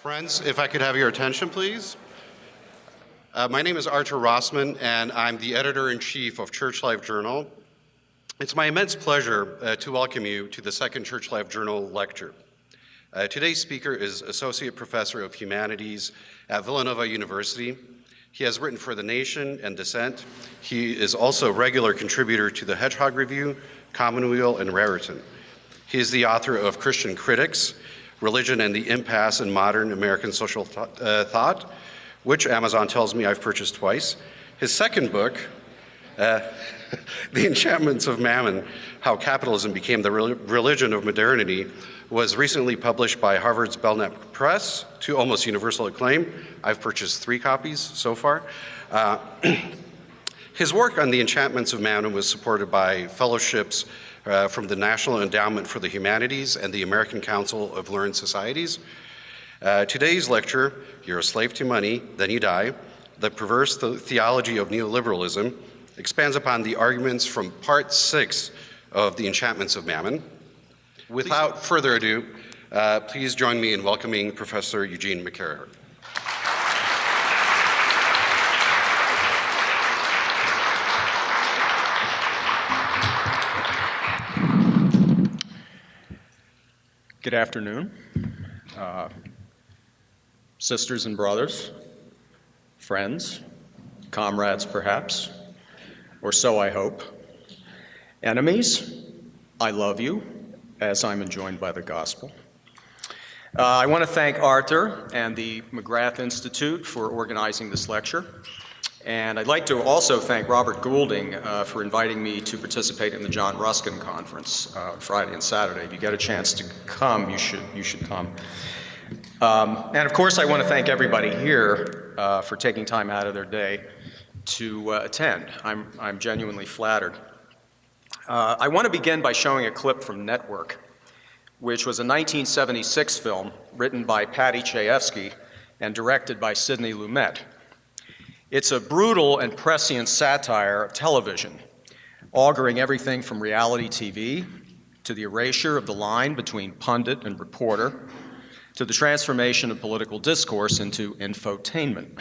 Friends, if I could have your attention, please. My name is Arthur Rossman, and I'm the editor-in-chief of Church Life Journal. It's my immense pleasure to welcome you to the second Church Life Journal lecture. Today's speaker is Associate Professor of Humanities at Villanova University. He has written for The Nation and Dissent. He is also a regular contributor to the Hedgehog Review, Commonweal, and Raritan. He is the author of Christian Critics, Religion and the Impasse in Modern American Social Thought, which Amazon tells me I've purchased twice. His second book, The Enchantments of Mammon, How Capitalism Became the Religion of Modernity, was recently published by Harvard's Belknap Press to almost universal acclaim. I've purchased 3 copies so far. His work on The Enchantments of Mammon was supported by fellowships from the National Endowment for the Humanities and the American Council of Learned Societies. Today's lecture, You're a Slave to Money, Then You Die, The Perverse Theology of Neoliberalism, expands upon the arguments from Part 6 of The Enchantments of Mammon. Without further ado, please join me in welcoming Professor Eugene McCarraher. Good afternoon, sisters and brothers, friends, comrades perhaps, or so I hope. Enemies, I love you, as I'm enjoined by the gospel. I want to thank Arthur and the McGrath Institute for organizing this lecture. And I'd like to also thank Robert Goulding for inviting me to participate in the John Ruskin Conference Friday and Saturday. If you get a chance to come, you should come. And of course, I want to thank everybody here for taking time out of their day to attend. I'm genuinely flattered. I want to begin by showing a clip from Network, which was a 1976 film written by Paddy Chayefsky and directed by Sidney Lumet. It's a brutal and prescient satire of television, auguring everything from reality TV to the erasure of the line between pundit and reporter to the transformation of political discourse into infotainment.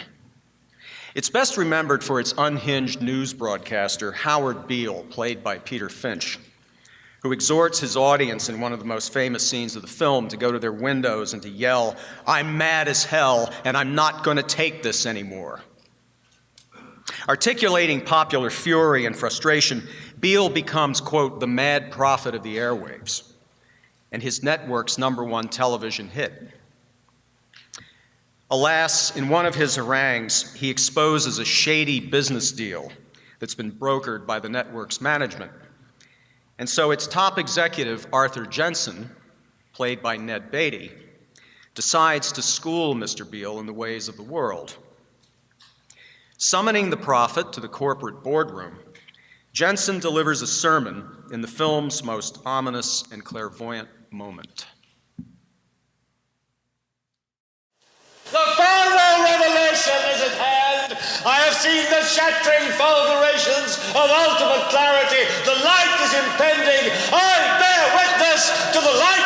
It's best remembered for its unhinged news broadcaster, Howard Beale, played by Peter Finch, who exhorts his audience in one of the most famous scenes of the film to go to their windows and to yell, "I'm mad as hell and I'm not going to take this anymore." Articulating popular fury and frustration, Beale becomes, quote, the mad prophet of the airwaves, and his network's #1 television hit. Alas, in one of his harangues, he exposes a shady business deal that's been brokered by the network's management. And so its top executive, Arthur Jensen, played by Ned Beatty, decides to school Mr. Beale in the ways of the world. Summoning the prophet to the corporate boardroom, Jensen delivers a sermon in the film's most ominous and clairvoyant moment. The final revelation is at hand. I have seen the shattering fulgurations of ultimate clarity. The light is impending. I bear witness to the light.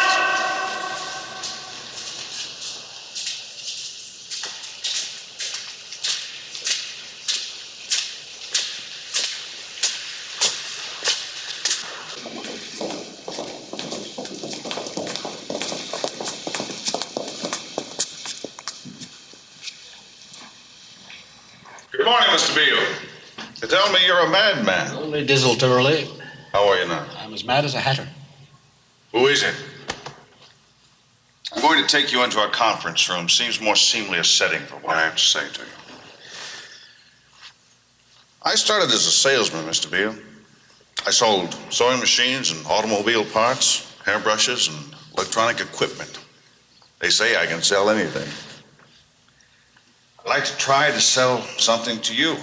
Good morning, Mr. Beale. They tell me you're a madman. Only desultorily. How are you now? I'm as mad as a hatter. Who is it? I'm going to take you into our conference room. Seems more seemly a setting for what I have to say to you. I started as a salesman, Mr. Beale. I sold sewing machines and automobile parts, hairbrushes, and electronic equipment. They say I can sell anything. I'd like to try to sell something to you.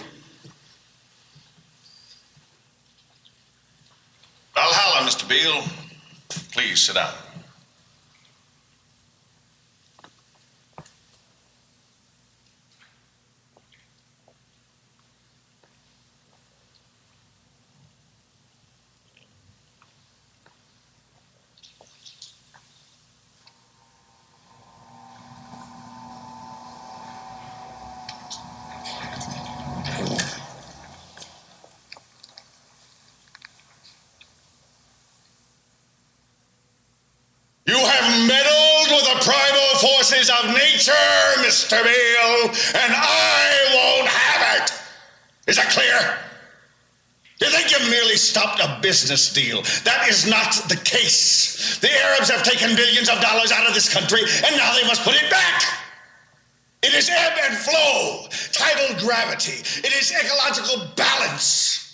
Valhalla, Mr. Beale. Please sit down. forces of nature, Mr. Beale, and I won't have it. Is that clear? You think you've merely stopped a business deal? That is not the case. The Arabs have taken billions of dollars out of this country, and now they must put it back. It is ebb and flow, tidal gravity. It is ecological balance.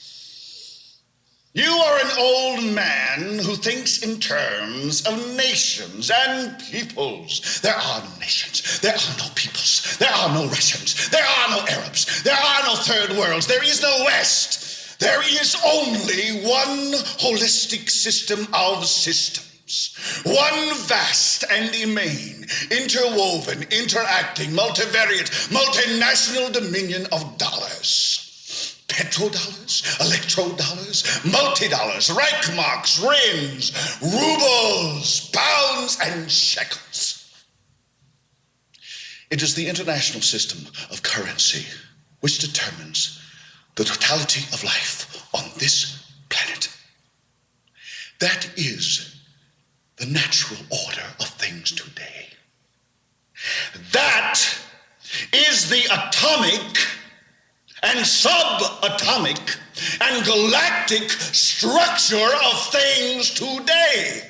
You are an old man who thinks in terms of nations and peoples. There are no nations. There are no peoples. There are no Russians. There are no Arabs. There are no third worlds. There is no West. There is only one holistic system of systems. One vast and immane, interwoven, interacting, multivariate, multinational dominion of dollars. Petrodollars, electrodollars, multi-dollars, Reichmarks, Rins, rubles, pounds, and shekels. It is the international system of currency which determines the totality of life on this planet. That is the natural order of things today. That is the atomic and subatomic and galactic structure of things today.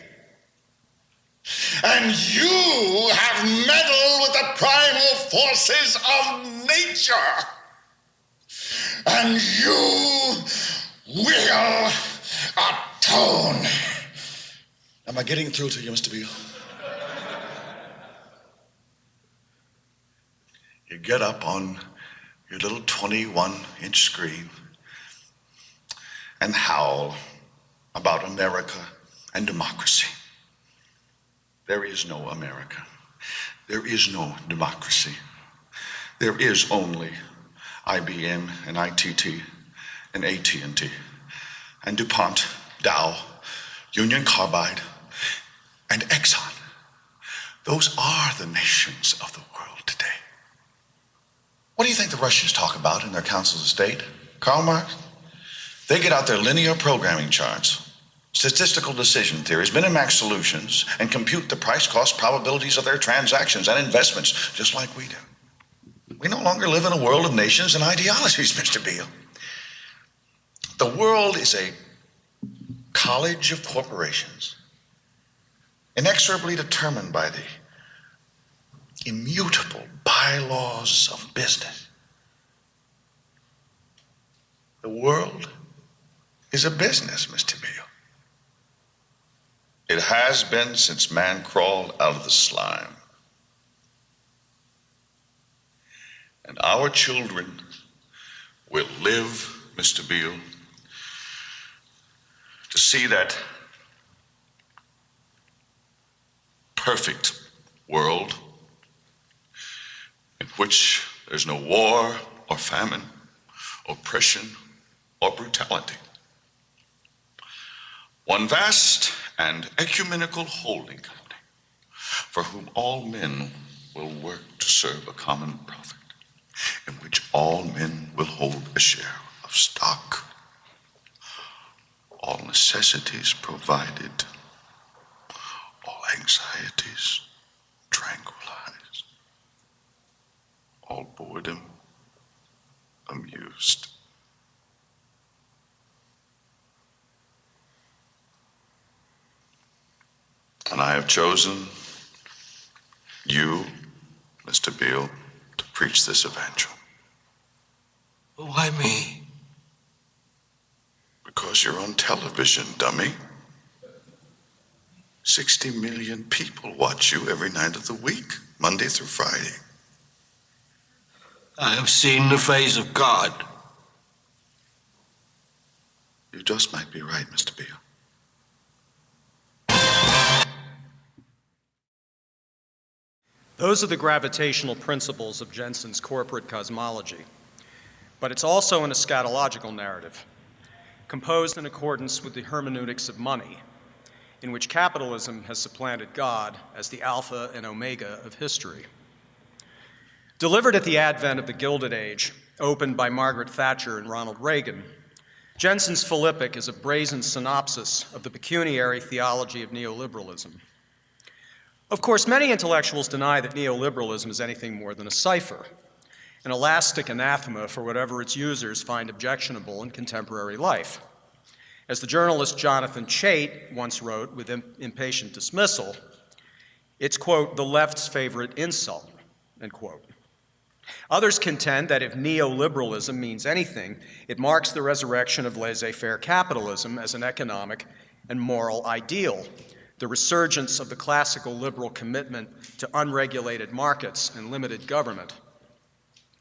And you have meddled with the primal forces of nature. And you will atone. Am I getting through to you, Mr. Beale? You get up on your little 21-inch screen and howl about America and democracy. There is no America. There is no democracy. There is only IBM and ITT and AT&T and DuPont, Dow, Union Carbide, and Exxon. Those are the nations of the world today. What do you think the Russians talk about in their councils of state? Karl Marx? They get out their linear programming charts, statistical decision theories, Minimax solutions, and compute the price-cost probabilities of their transactions and investments, just like we do. We no longer live in a world of nations and ideologies, Mr. Beale. The world is a college of corporations, inexorably determined by the immutable bylaws of business. The world is a business, Mr. Beale. It has been since man crawled out of the slime. And our children will live, Mr. Beale, to see that perfect world in which there's no war or famine, oppression or brutality. One vast and ecumenical holding company for whom all men will work to serve a common profit, in which all men will hold a share of stock, all necessities provided, all anxieties tranquilized, all boredom amused. And I have chosen you, Mr. Beale, to preach this evangel. Why me? Because you're on television, dummy. 60 million people watch you every night of the week, Monday through Friday. I have seen the face of God. You just might be right, Mr. Beale. Those are the gravitational principles of Jensen's corporate cosmology. But it's also an eschatological narrative, composed in accordance with the hermeneutics of money, in which capitalism has supplanted God as the alpha and omega of history. Delivered at the advent of the Gilded Age, opened by Margaret Thatcher and Ronald Reagan, Jensen's Philippic is a brazen synopsis of the pecuniary theology of neoliberalism. Of course, many intellectuals deny that neoliberalism is anything more than a cipher, an elastic anathema for whatever its users find objectionable in contemporary life. As the journalist Jonathan Chait once wrote with impatient dismissal, it's, quote, the left's favorite insult, end quote. Others contend that if neoliberalism means anything, it marks the resurrection of laissez-faire capitalism as an economic and moral ideal, the resurgence of the classical liberal commitment to unregulated markets and limited government.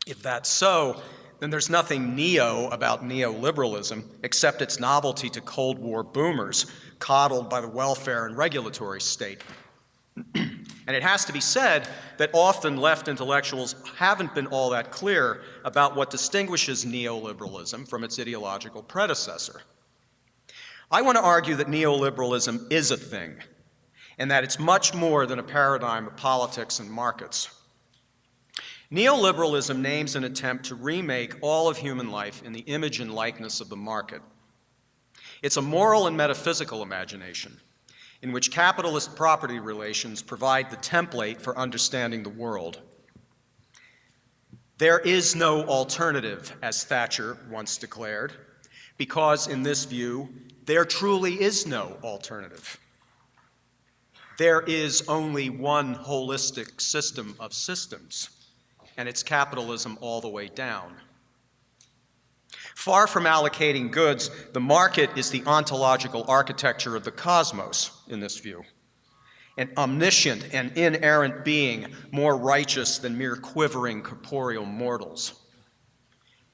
If that's so, then there's nothing neo about neoliberalism except its novelty to Cold War boomers coddled by the welfare and regulatory state. And it has to be said that often left intellectuals haven't been all that clear about what distinguishes neoliberalism from its ideological predecessor. I want to argue that neoliberalism is a thing, and that it's much more than a paradigm of politics and markets. Neoliberalism names an attempt to remake all of human life in the image and likeness of the market. It's a moral and metaphysical imagination in which capitalist property relations provide the template for understanding the world. There is no alternative, as Thatcher once declared, because in this view, there truly is no alternative. There is only one holistic system of systems, and it's capitalism all the way down. Far from allocating goods, the market is the ontological architecture of the cosmos in this view, an omniscient and inerrant being more righteous than mere quivering corporeal mortals.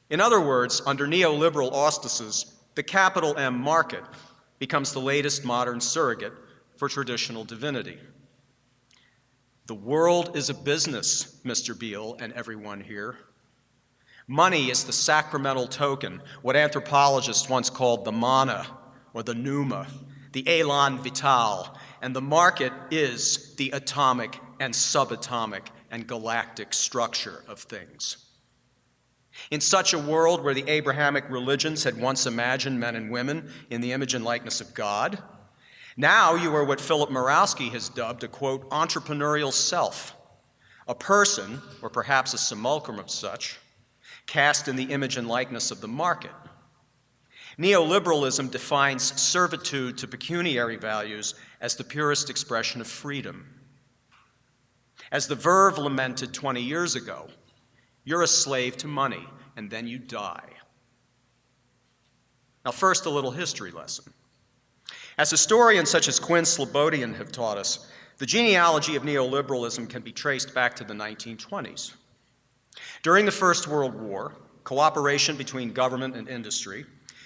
In other words, under neoliberal auspices, the capital M market becomes the latest modern surrogate for traditional divinity. The world is a business, Mr. Beale and everyone here. Money is the sacramental token, what anthropologists once called the mana or the pneuma, the élan vital, and the market is the atomic and subatomic and galactic structure of things. In such a world where the Abrahamic religions had once imagined men and women in the image and likeness of God, now you are what Philip Murawski has dubbed a, quote, entrepreneurial self, a person, or perhaps a simulacrum of such, cast in the image and likeness of the market. Neoliberalism defines servitude to pecuniary values as the purest expression of freedom. As the Verve lamented 20 years ago, you're a slave to money, and then you die. Now, first, a little history lesson. As historians such as Quinn Slobodian have taught us, the genealogy of neoliberalism can be traced back to the 1920s. During the First World War, cooperation between government and industry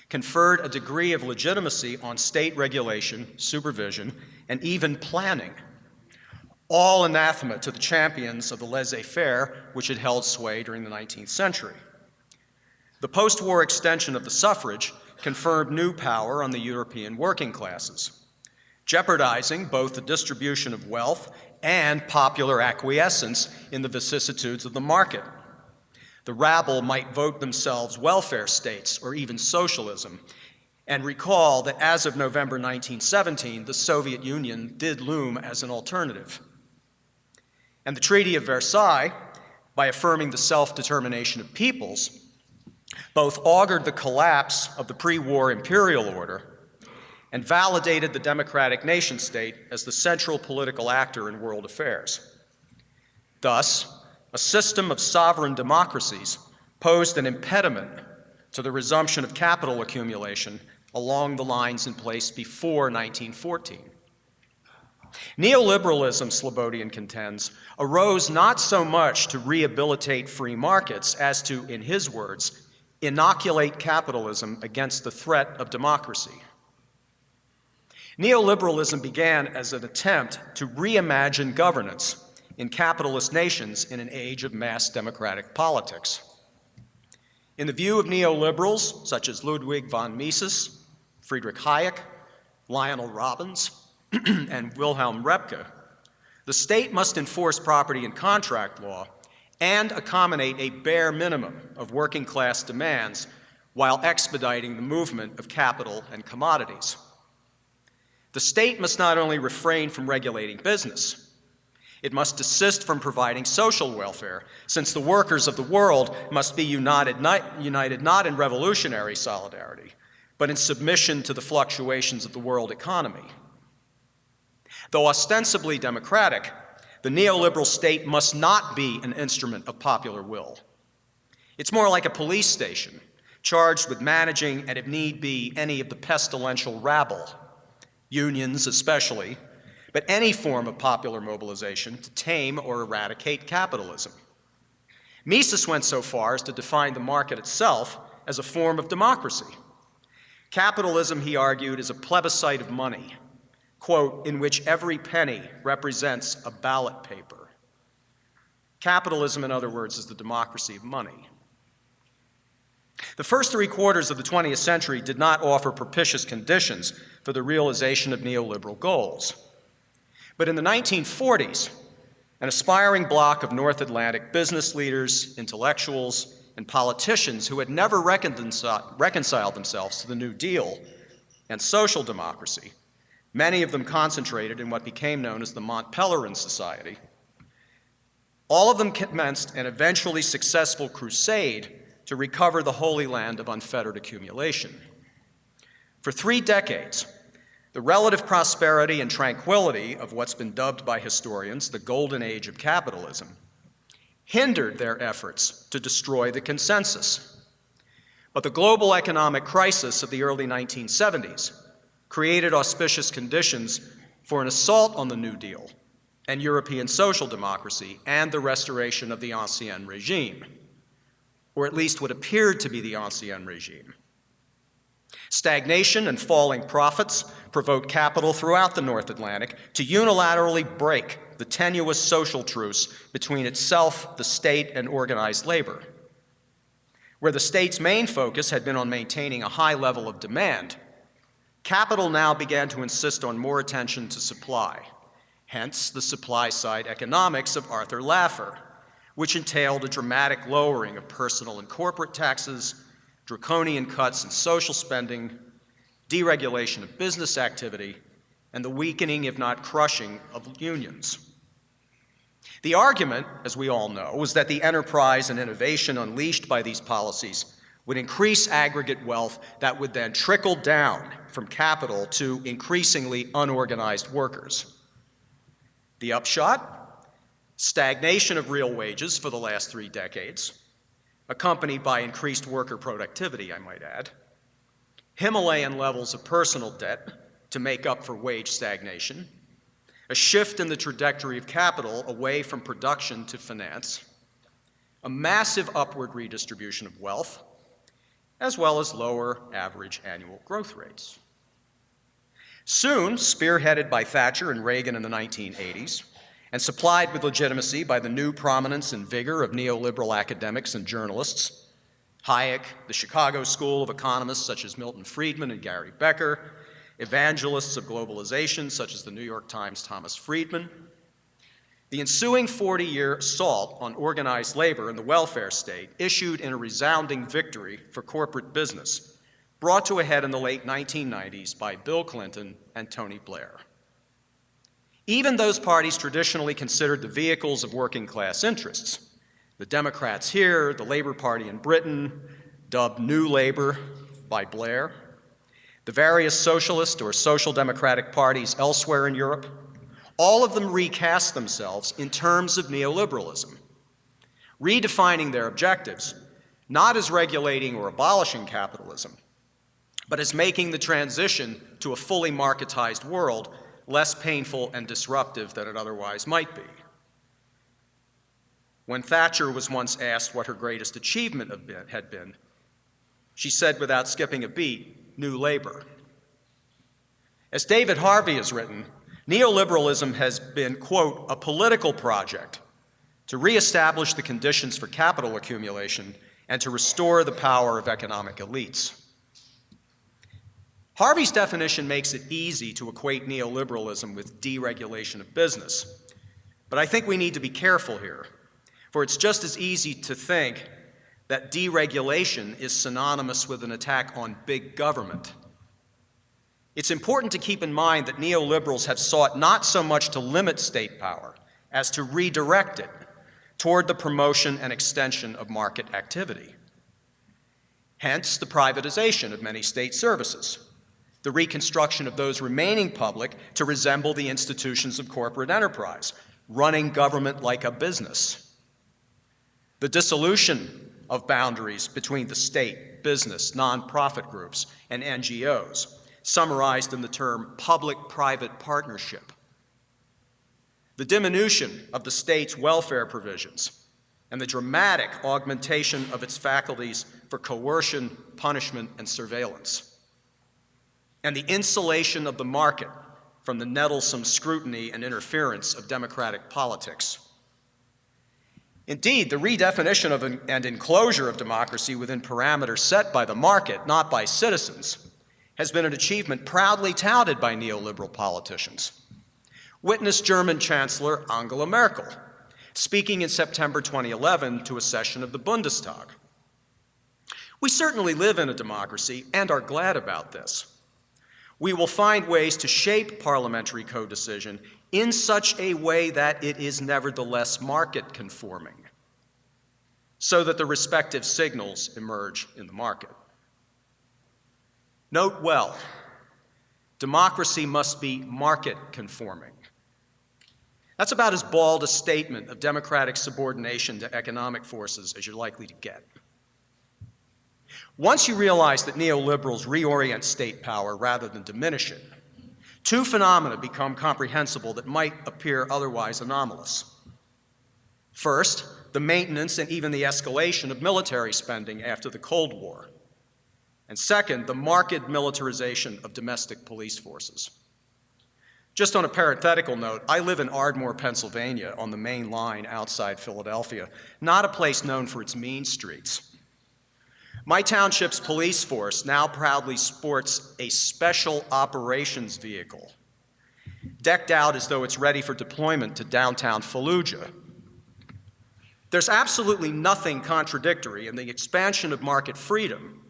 conferred a degree of legitimacy on state regulation, supervision, and even planning, all anathema to the champions of the laissez-faire which had held sway during the 19th century. The post-war extension of the suffrage conferred new power on the European working classes, jeopardizing both the distribution of wealth and popular acquiescence in the vicissitudes of the market. The rabble might vote themselves welfare states or even socialism, and recall that as of November 1917, the Soviet Union did loom as an alternative. And the Treaty of Versailles, by affirming the self-determination of peoples, both augured the collapse of the pre-war imperial order and validated the democratic nation-state as the central political actor in world affairs. Thus, a system of sovereign democracies posed an impediment to the resumption of capital accumulation along the lines in place before 1914. Neoliberalism, Slobodian contends, arose not so much to rehabilitate free markets as to, in his words, inoculate capitalism against the threat of democracy. Neoliberalism began as an attempt to reimagine governance in capitalist nations in an age of mass democratic politics. In the view of neoliberals such as Ludwig von Mises, Friedrich Hayek, Lionel Robbins, and Wilhelm Röpke, the state must enforce property and contract law and accommodate a bare minimum of working class demands while expediting the movement of capital and commodities. The state must not only refrain from regulating business, It must desist from providing social welfare, since the workers of the world must be united not in revolutionary solidarity, but in submission to the fluctuations of the world economy. Though ostensibly democratic, the neoliberal state must not be an instrument of popular will. It's more like a police station, charged with managing, and if need be, any of the pestilential rabble, unions especially, but any form of popular mobilization to tame or eradicate capitalism. Mises went so far as to define the market itself as a form of democracy. Capitalism, he argued, is a plebiscite of money, quote, in which every penny represents a ballot paper. Capitalism, in other words, is the democracy of money. The first 3/4 of the 20th century did not offer propitious conditions for the realization of neoliberal goals. But in the 1940s, an aspiring bloc of North Atlantic business leaders, intellectuals, and politicians who had never reconciled themselves to the New Deal and social democracy, many of them concentrated in what became known as the Mont Pelerin Society, all of them commenced an eventually successful crusade to recover the Holy Land of unfettered accumulation. For 3 decades, the relative prosperity and tranquility of what's been dubbed by historians the golden age of capitalism hindered their efforts to destroy the consensus. But the global economic crisis of the early 1970s created auspicious conditions for an assault on the New Deal and European social democracy and the restoration of the ancien regime, or at least what appeared to be the ancien regime. Stagnation and falling profits provoked capital throughout the North Atlantic to unilaterally break the tenuous social truce between itself, the state, and organized labor. Where the state's main focus had been on maintaining a high level of demand, capital now began to insist on more attention to supply, hence the supply-side economics of Arthur Laffer, which entailed a dramatic lowering of personal and corporate taxes, draconian cuts in social spending, deregulation of business activity, and the weakening, if not crushing, of unions. The argument, as we all know, was that the enterprise and innovation unleashed by these policies would increase aggregate wealth that would then trickle down from capital to increasingly unorganized workers. The upshot? Stagnation of real wages for the last 3 decades, accompanied by increased worker productivity, I might add, Himalayan levels of personal debt to make up for wage stagnation, a shift in the trajectory of capital away from production to finance, a massive upward redistribution of wealth, as well as lower average annual growth rates. Soon, spearheaded by Thatcher and Reagan in the 1980s, and supplied with legitimacy by the new prominence and vigor of neoliberal academics and journalists, Hayek, the Chicago School of economists such as Milton Friedman and Gary Becker, evangelists of globalization such as the New York Times' Thomas Friedman, the ensuing 40-year assault on organized labor and the welfare state issued in a resounding victory for corporate business, brought to a head in the late 1990s by Bill Clinton and Tony Blair. Even those parties traditionally considered the vehicles of working class interests, the Democrats here, the Labour Party in Britain, dubbed New Labour by Blair, the various socialist or social democratic parties elsewhere in Europe, all of them recast themselves in terms of neoliberalism, redefining their objectives, not as regulating or abolishing capitalism, but as making the transition to a fully marketized world less painful and disruptive than it otherwise might be. When Thatcher was once asked what her greatest achievement had been, she said without skipping a beat, New Labor. As David Harvey has written, neoliberalism has been, quote, a political project to reestablish the conditions for capital accumulation and to restore the power of economic elites. Harvey's definition makes it easy to equate neoliberalism with deregulation of business, but I think we need to be careful here, for it's just as easy to think that deregulation is synonymous with an attack on big government. It's important to keep in mind that neoliberals have sought not so much to limit state power as to redirect it toward the promotion and extension of market activity. Hence, the privatization of many state services, the reconstruction of those remaining public to resemble the institutions of corporate enterprise, running government like a business. The dissolution of boundaries between the state, business, nonprofit groups, and NGOs, summarized in the term public-private partnership. The diminution of the state's welfare provisions and the dramatic augmentation of its faculties for coercion, punishment, and surveillance. And the insulation of the market from the nettlesome scrutiny and interference of democratic politics. Indeed, the redefinition of and enclosure of democracy within parameters set by the market, not by citizens, has been an achievement proudly touted by neoliberal politicians. Witness German Chancellor Angela Merkel, speaking in September 2011 to a session of the Bundestag. We certainly live in a democracy and are glad about this. We will find ways to shape parliamentary co-decision in such a way that it is nevertheless market-conforming, so that the respective signals emerge in the market. Note well, democracy must be market-conforming. That's about as bald a statement of democratic subordination to economic forces as you're likely to get. Once you realize that neoliberals reorient state power rather than diminish it, two phenomena become comprehensible that might appear otherwise anomalous. First, the maintenance and even the escalation of military spending after the Cold War. And second, the marked militarization of domestic police forces. Just on a parenthetical note, I live in Ardmore, Pennsylvania, on the main line outside Philadelphia, not a place known for its mean streets. My township's police force now proudly sports a special operations vehicle, decked out as though it's ready for deployment to downtown Fallujah. There's absolutely nothing contradictory in the expansion of market freedom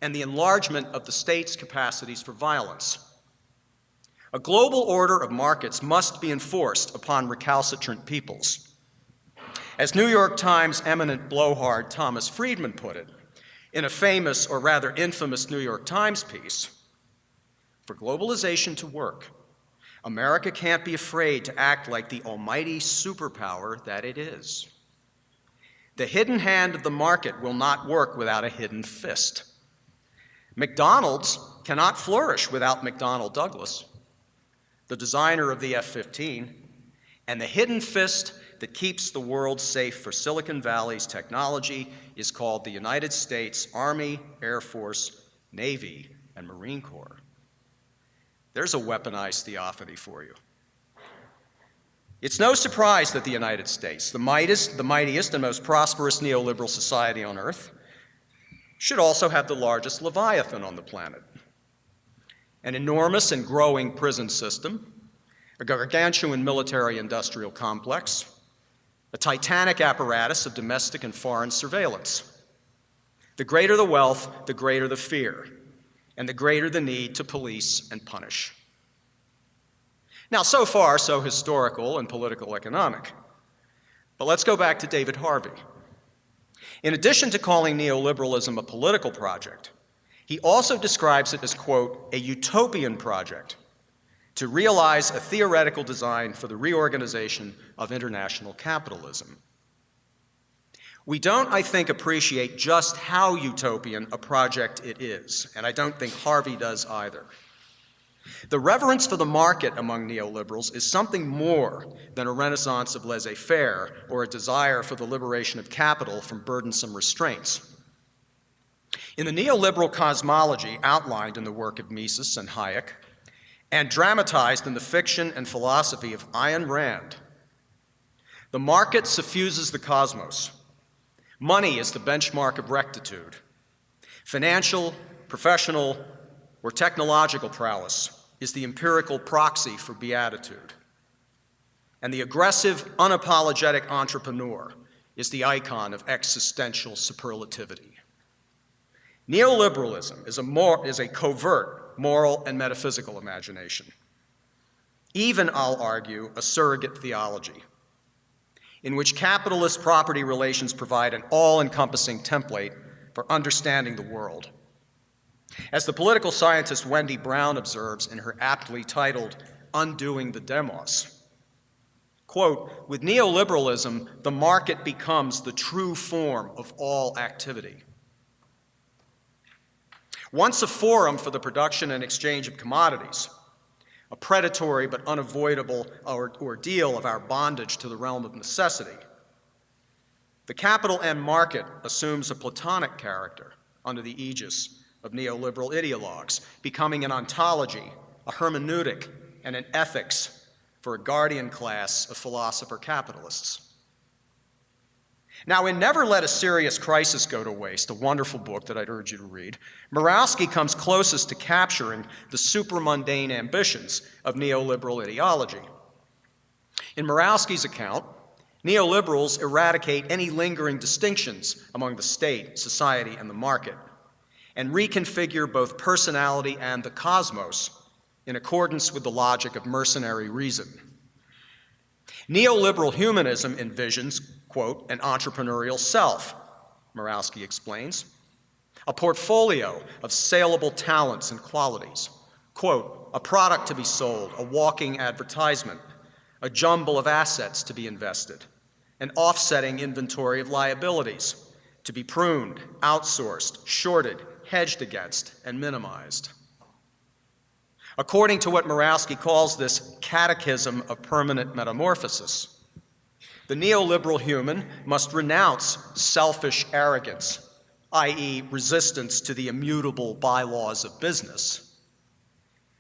and the enlargement of the state's capacities for violence. A global order of markets must be enforced upon recalcitrant peoples. As New York Times eminent blowhard Thomas Friedman put it, in a famous, or rather infamous, New York Times piece, for globalization to work, America can't be afraid to act like the almighty superpower that it is. The hidden hand of the market will not work without a hidden fist. McDonald's cannot flourish without McDonnell Douglas, the designer of the F-15, and the hidden fist that keeps the world safe for Silicon Valley's technology is called the United States Army, Air Force, Navy, and Marine Corps. There's a weaponized theophany for you. It's no surprise that the United States, the mightiest and most prosperous neoliberal society on earth, should also have the largest Leviathan on the planet. An enormous and growing prison system, a gargantuan military-industrial complex, a titanic apparatus of domestic and foreign surveillance. The greater the wealth, the greater the fear, and the greater the need to police and punish. Now, so far, so historical and political economic. But let's go back to David Harvey. In addition to calling neoliberalism a political project, he also describes it as, quote, a utopian project to realize a theoretical design for the reorganization of international capitalism. We don't, I think, appreciate just how utopian a project it is, and I don't think Harvey does either. The reverence for the market among neoliberals is something more than a renaissance of laissez-faire or a desire for the liberation of capital from burdensome restraints. In the neoliberal cosmology outlined in the work of Mises and Hayek, and dramatized in the fiction and philosophy of Ayn Rand, the market suffuses the cosmos. Money is the benchmark of rectitude. Financial, professional, or technological prowess is the empirical proxy for beatitude. And the aggressive, unapologetic entrepreneur is the icon of existential superlativity. Neoliberalism is a covert moral and metaphysical imagination. Even, I'll argue, a surrogate theology. in which capitalist property relations provide an all-encompassing template for understanding the world. As the political scientist Wendy Brown observes in her aptly titled Undoing the Demos, quote, "With neoliberalism, the market becomes the true form of all activity. Once a forum for the production and exchange of commodities, a predatory but unavoidable ordeal of our bondage to the realm of necessity, the capital M market assumes a Platonic character under the aegis of neoliberal ideologues, becoming an ontology, a hermeneutic, and an ethics for a guardian class of philosopher capitalists." Now, in Never Let a Serious Crisis Go to Waste, a wonderful book that I'd urge you to read, Murawski comes closest to capturing the supramundane ambitions of neoliberal ideology. In Murawski's account, neoliberals eradicate any lingering distinctions among the state, society, and the market, and reconfigure both personality and the cosmos in accordance with the logic of mercenary reason. Neoliberal humanism envisions, quote, "an entrepreneurial self," Murawski explains, "a portfolio of saleable talents and qualities, quote, a product to be sold, a walking advertisement, a jumble of assets to be invested, an offsetting inventory of liabilities to be pruned, outsourced, shorted, hedged against, and minimized." According to what Murawski calls this catechism of permanent metamorphosis, the neoliberal human must renounce selfish arrogance, i.e., resistance to the immutable bylaws of business,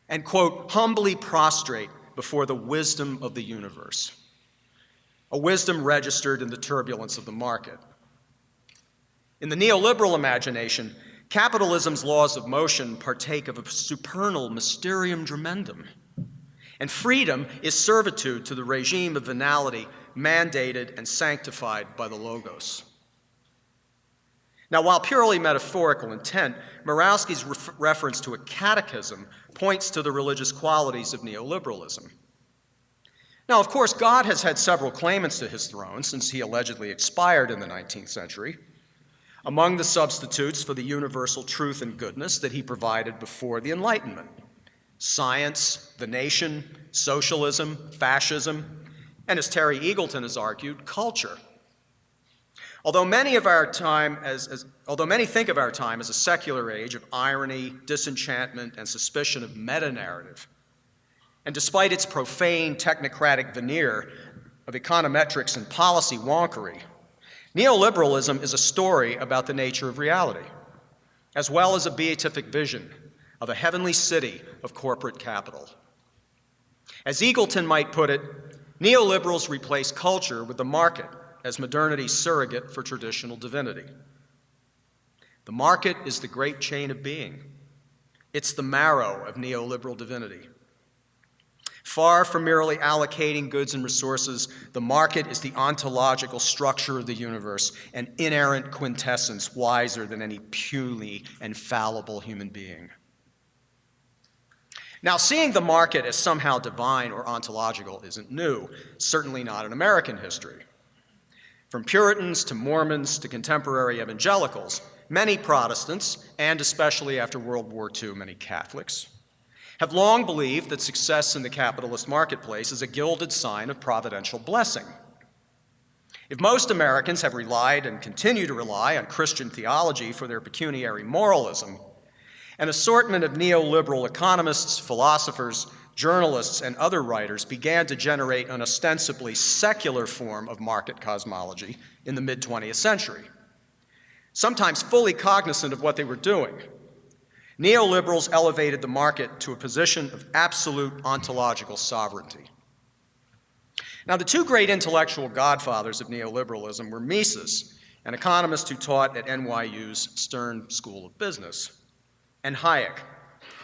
and, quote, humbly prostrate before the wisdom of the universe, a wisdom registered in the turbulence of the market. In the neoliberal imagination, capitalism's laws of motion partake of a supernal mysterium tremendum, and freedom is servitude to the regime of venality mandated and sanctified by the Logos. Now, while purely metaphorical intent, Murawski's reference to a catechism points to the religious qualities of neoliberalism. Now, of course, God has had several claimants to his throne since he allegedly expired in the 19th century. Among the substitutes for the universal truth and goodness that he provided before the Enlightenment: science, the nation, socialism, fascism, and, as Terry Eagleton has argued, culture. Although many think of our time as a secular age of irony, disenchantment, and suspicion of meta-narrative, and despite its profane technocratic veneer of econometrics and policy wonkery, neoliberalism is a story about the nature of reality, as well as a beatific vision of a heavenly city of corporate capital. As Eagleton might put it, neoliberals replace culture with the market as modernity's surrogate for traditional divinity. The market is the great chain of being. It's the marrow of neoliberal divinity. Far from merely allocating goods and resources, the market is the ontological structure of the universe, an inerrant quintessence wiser than any puny and fallible human being. Now, seeing the market as somehow divine or ontological isn't new, certainly not in American history. From Puritans to Mormons to contemporary evangelicals, many Protestants, and especially after World War II, many Catholics, have long believed that success in the capitalist marketplace is a gilded sign of providential blessing. If most Americans have relied and continue to rely on Christian theology for their pecuniary moralism, an assortment of neoliberal economists, philosophers, journalists, and other writers began to generate an ostensibly secular form of market cosmology in the mid-20th century, sometimes fully cognizant of what they were doing. Neoliberals elevated the market to a position of absolute ontological sovereignty. Now, the two great intellectual godfathers of neoliberalism were Mises, an economist who taught at NYU's Stern School of Business, and Hayek,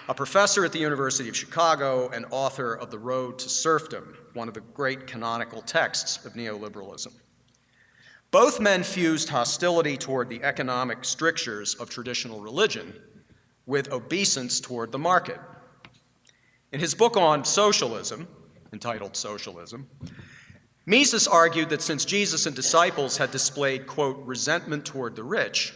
a professor at the University of Chicago and author of The Road to Serfdom, one of the great canonical texts of neoliberalism. Both men fused hostility toward the economic strictures of traditional religion with obeisance toward the market. In his book on socialism, entitled Socialism, Mises argued that since Jesus and disciples had displayed, quote, resentment toward the rich,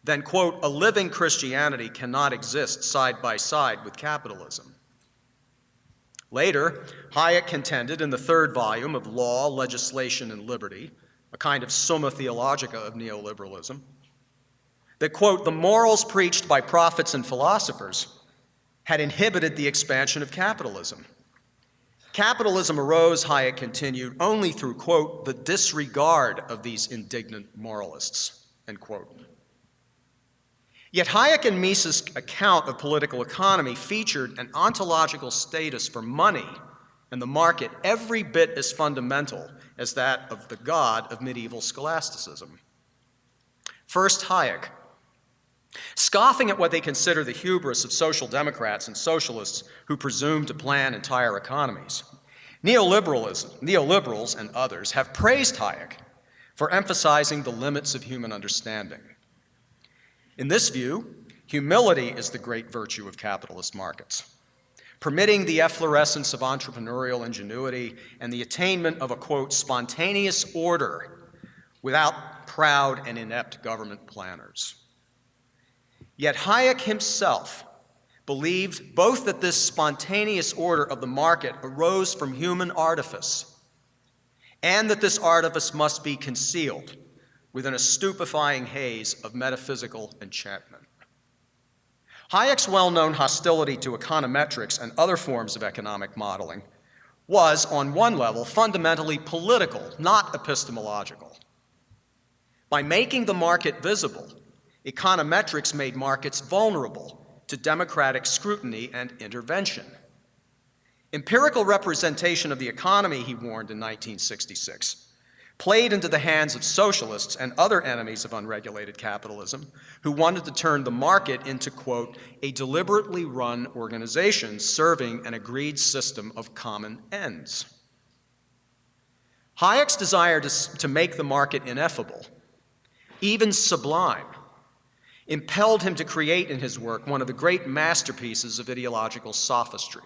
then, quote, a living Christianity cannot exist side by side with capitalism. Later, Hayek contended in the third volume of Law, Legislation, and Liberty, a kind of summa theologica of neoliberalism, that, quote, the morals preached by prophets and philosophers had inhibited the expansion of capitalism. Capitalism arose, Hayek continued, only through, quote, the disregard of these indignant moralists, end quote. Yet Hayek and Mises' account of political economy featured an ontological status for money and the market every bit as fundamental as that of the God of medieval scholasticism. First, Hayek. Scoffing at what they consider the hubris of social democrats and socialists who presume to plan entire economies, neoliberals and others have praised Hayek for emphasizing the limits of human understanding. In this view, humility is the great virtue of capitalist markets, permitting the efflorescence of entrepreneurial ingenuity and the attainment of a, quote, spontaneous order without proud and inept government planners. Yet Hayek himself believed both that this spontaneous order of the market arose from human artifice and that this artifice must be concealed within a stupefying haze of metaphysical enchantment. Hayek's well-known hostility to econometrics and other forms of economic modeling was, on one level, fundamentally political, not epistemological. By making the market visible, econometrics made markets vulnerable to democratic scrutiny and intervention. Empirical representation of the economy, he warned in 1966, played into the hands of socialists and other enemies of unregulated capitalism who wanted to turn the market into, quote, a deliberately run organization serving an agreed system of common ends. Hayek's desire to make the market ineffable, even sublime, impelled him to create in his work one of the great masterpieces of ideological sophistry.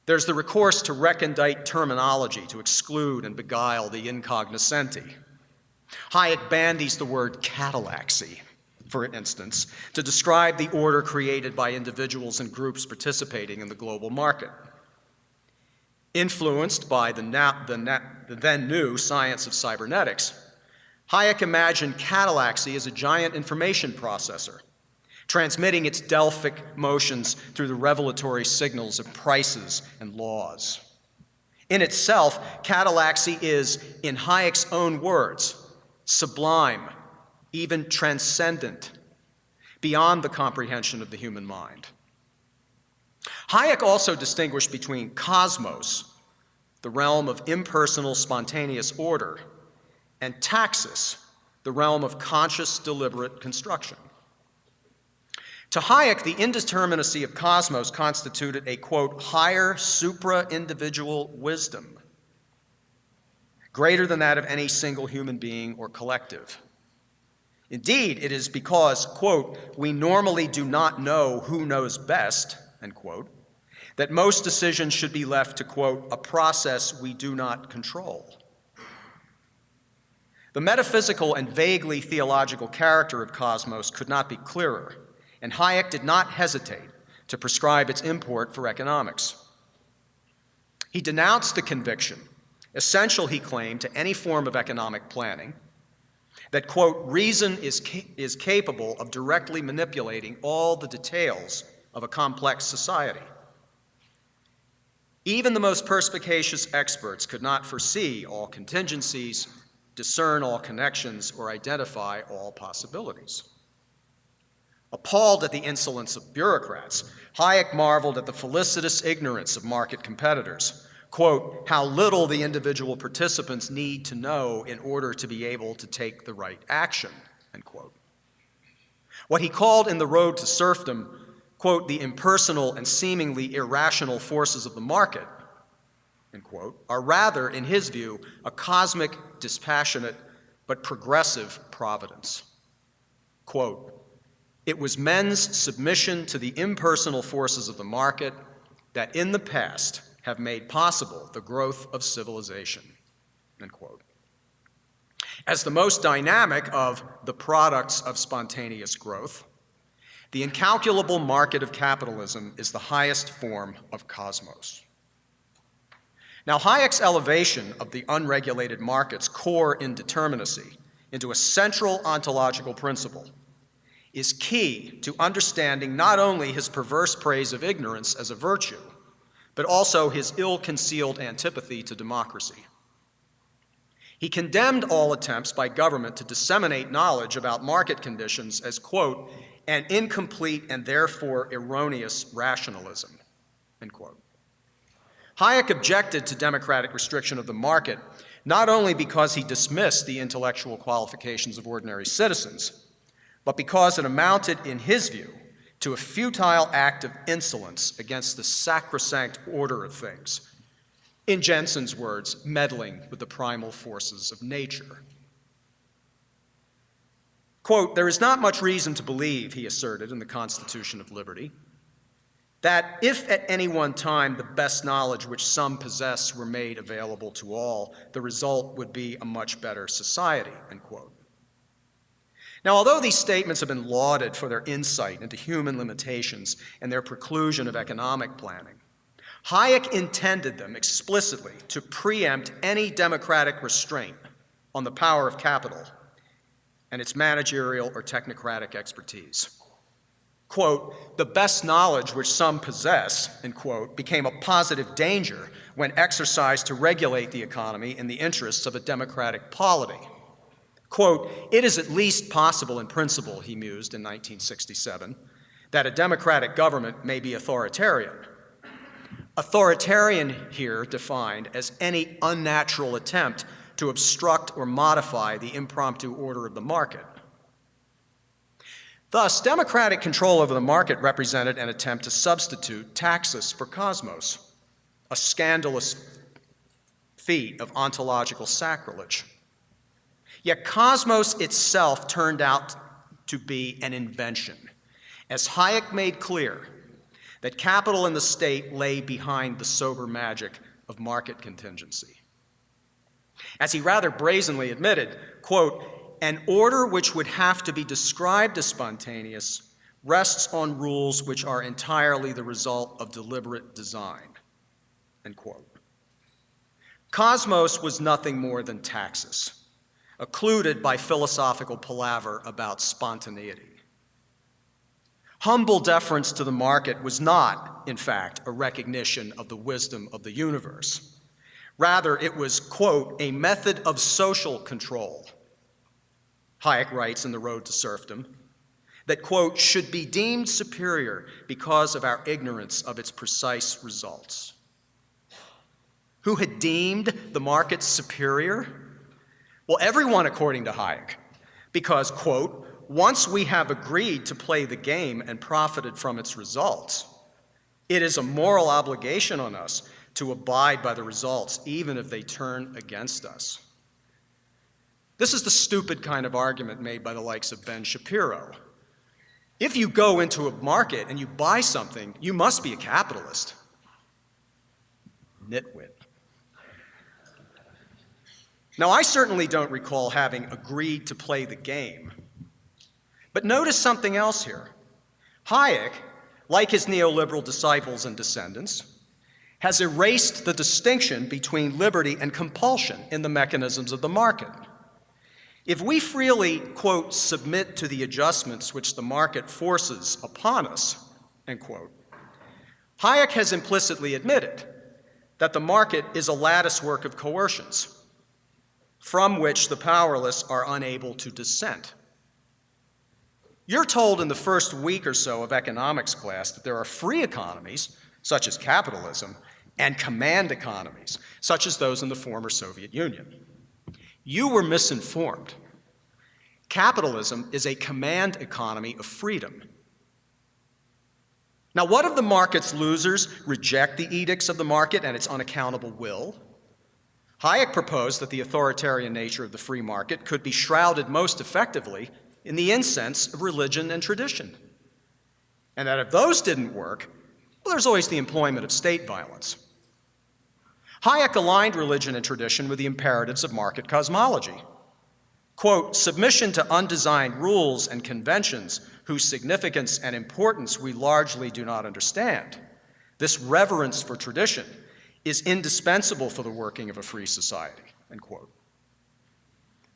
There's the recourse to recondite terminology to exclude and beguile the incognoscenti. Hayek bandies the word Cadillacsy, for instance, to describe the order created by individuals and groups participating in the global market. Influenced by the then new science of cybernetics, Hayek imagined Cadillacsy as a giant information processor, transmitting its Delphic motions through the revelatory signals of prices and laws. In itself, Cadillacsy is, in Hayek's own words, sublime, even transcendent, beyond the comprehension of the human mind. Hayek also distinguished between cosmos, the realm of impersonal, spontaneous order, and taxis, the realm of conscious, deliberate construction. To Hayek, the indeterminacy of cosmos constituted a, quote, higher supra-individual wisdom, greater than that of any single human being or collective. Indeed, it is because, quote, we normally do not know who knows best, end quote, that most decisions should be left to, quote, a process we do not control. The metaphysical and vaguely theological character of cosmos could not be clearer, and Hayek did not hesitate to prescribe its import for economics. He denounced the conviction, essential, he claimed, to any form of economic planning, that, quote, reason is capable of directly manipulating all the details of a complex society. Even the most perspicacious experts could not foresee all contingencies, discern all connections, or identify all possibilities. Appalled at the insolence of bureaucrats, Hayek marveled at the felicitous ignorance of market competitors. Quote, how little the individual participants need to know in order to be able to take the right action, end quote. What he called in The Road to Serfdom, quote, the impersonal and seemingly irrational forces of the market, end quote, are rather, in his view, a cosmic, dispassionate, but progressive providence. Quote, it was men's submission to the impersonal forces of the market that in the past have made possible the growth of civilization, end quote. As the most dynamic of the products of spontaneous growth, the incalculable market of capitalism is the highest form of cosmos. Now, Hayek's elevation of the unregulated market's core indeterminacy into a central ontological principle is key to understanding not only his perverse praise of ignorance as a virtue, but also his ill-concealed antipathy to democracy. He condemned all attempts by government to disseminate knowledge about market conditions as, quote, an incomplete and therefore erroneous rationalism, end quote. Hayek objected to democratic restriction of the market not only because he dismissed the intellectual qualifications of ordinary citizens, but because it amounted, in his view, to a futile act of insolence against the sacrosanct order of things. In Jensen's words, meddling with the primal forces of nature. Quote, there is not much reason to believe, he asserted in the Constitution of Liberty, that if at any one time the best knowledge which some possess were made available to all, the result would be a much better society, end quote. Now, although these statements have been lauded for their insight into human limitations and their preclusion of economic planning, Hayek intended them explicitly to preempt any democratic restraint on the power of capital and its managerial or technocratic expertise. Quote, the best knowledge which some possess, end quote, became a positive danger when exercised to regulate the economy in the interests of a democratic polity. Quote, it is at least possible in principle, he mused in 1967, that a democratic government may be authoritarian. Authoritarian here defined as any unnatural attempt to obstruct or modify the impromptu order of the market. Thus, democratic control over the market represented an attempt to substitute taxis for cosmos, a scandalous feat of ontological sacrilege. Yet cosmos itself turned out to be an invention, as Hayek made clear that capital and the state lay behind the sober magic of market contingency. As he rather brazenly admitted, quote, an order which would have to be described as spontaneous rests on rules which are entirely the result of deliberate design, end quote. Cosmos was nothing more than taxis, occluded by philosophical palaver about spontaneity. Humble deference to the market was not, in fact, a recognition of the wisdom of the universe. Rather, it was, quote, a method of social control, Hayek writes in The Road to Serfdom, that, quote, should be deemed superior because of our ignorance of its precise results. Who had deemed the market superior? Well, everyone, according to Hayek, because, quote, once we have agreed to play the game and profited from its results, it is a moral obligation on us to abide by the results, even if they turn against us. This is the stupid kind of argument made by the likes of Ben Shapiro. If you go into a market and you buy something, you must be a capitalist. Nitwit. Now, I certainly don't recall having agreed to play the game. But notice something else here. Hayek, like his neoliberal disciples and descendants, has erased the distinction between liberty and compulsion in the mechanisms of the market. If we freely, quote, submit to the adjustments which the market forces upon us, end quote, Hayek has implicitly admitted that the market is a lattice work of coercions from which the powerless are unable to dissent. You're told in the first week or so of economics class that there are free economies, such as capitalism, and command economies, such as those in the former Soviet Union. You were misinformed. Capitalism is a command economy of freedom. Now, what if the market's losers reject the edicts of the market and its unaccountable will? Hayek proposed that the authoritarian nature of the free market could be shrouded most effectively in the incense of religion and tradition. And that if those didn't work, well, there's always the employment of state violence. Hayek aligned religion and tradition with the imperatives of market cosmology. Quote, submission to undesigned rules and conventions whose significance and importance we largely do not understand. This reverence for tradition is indispensable for the working of a free society, end quote.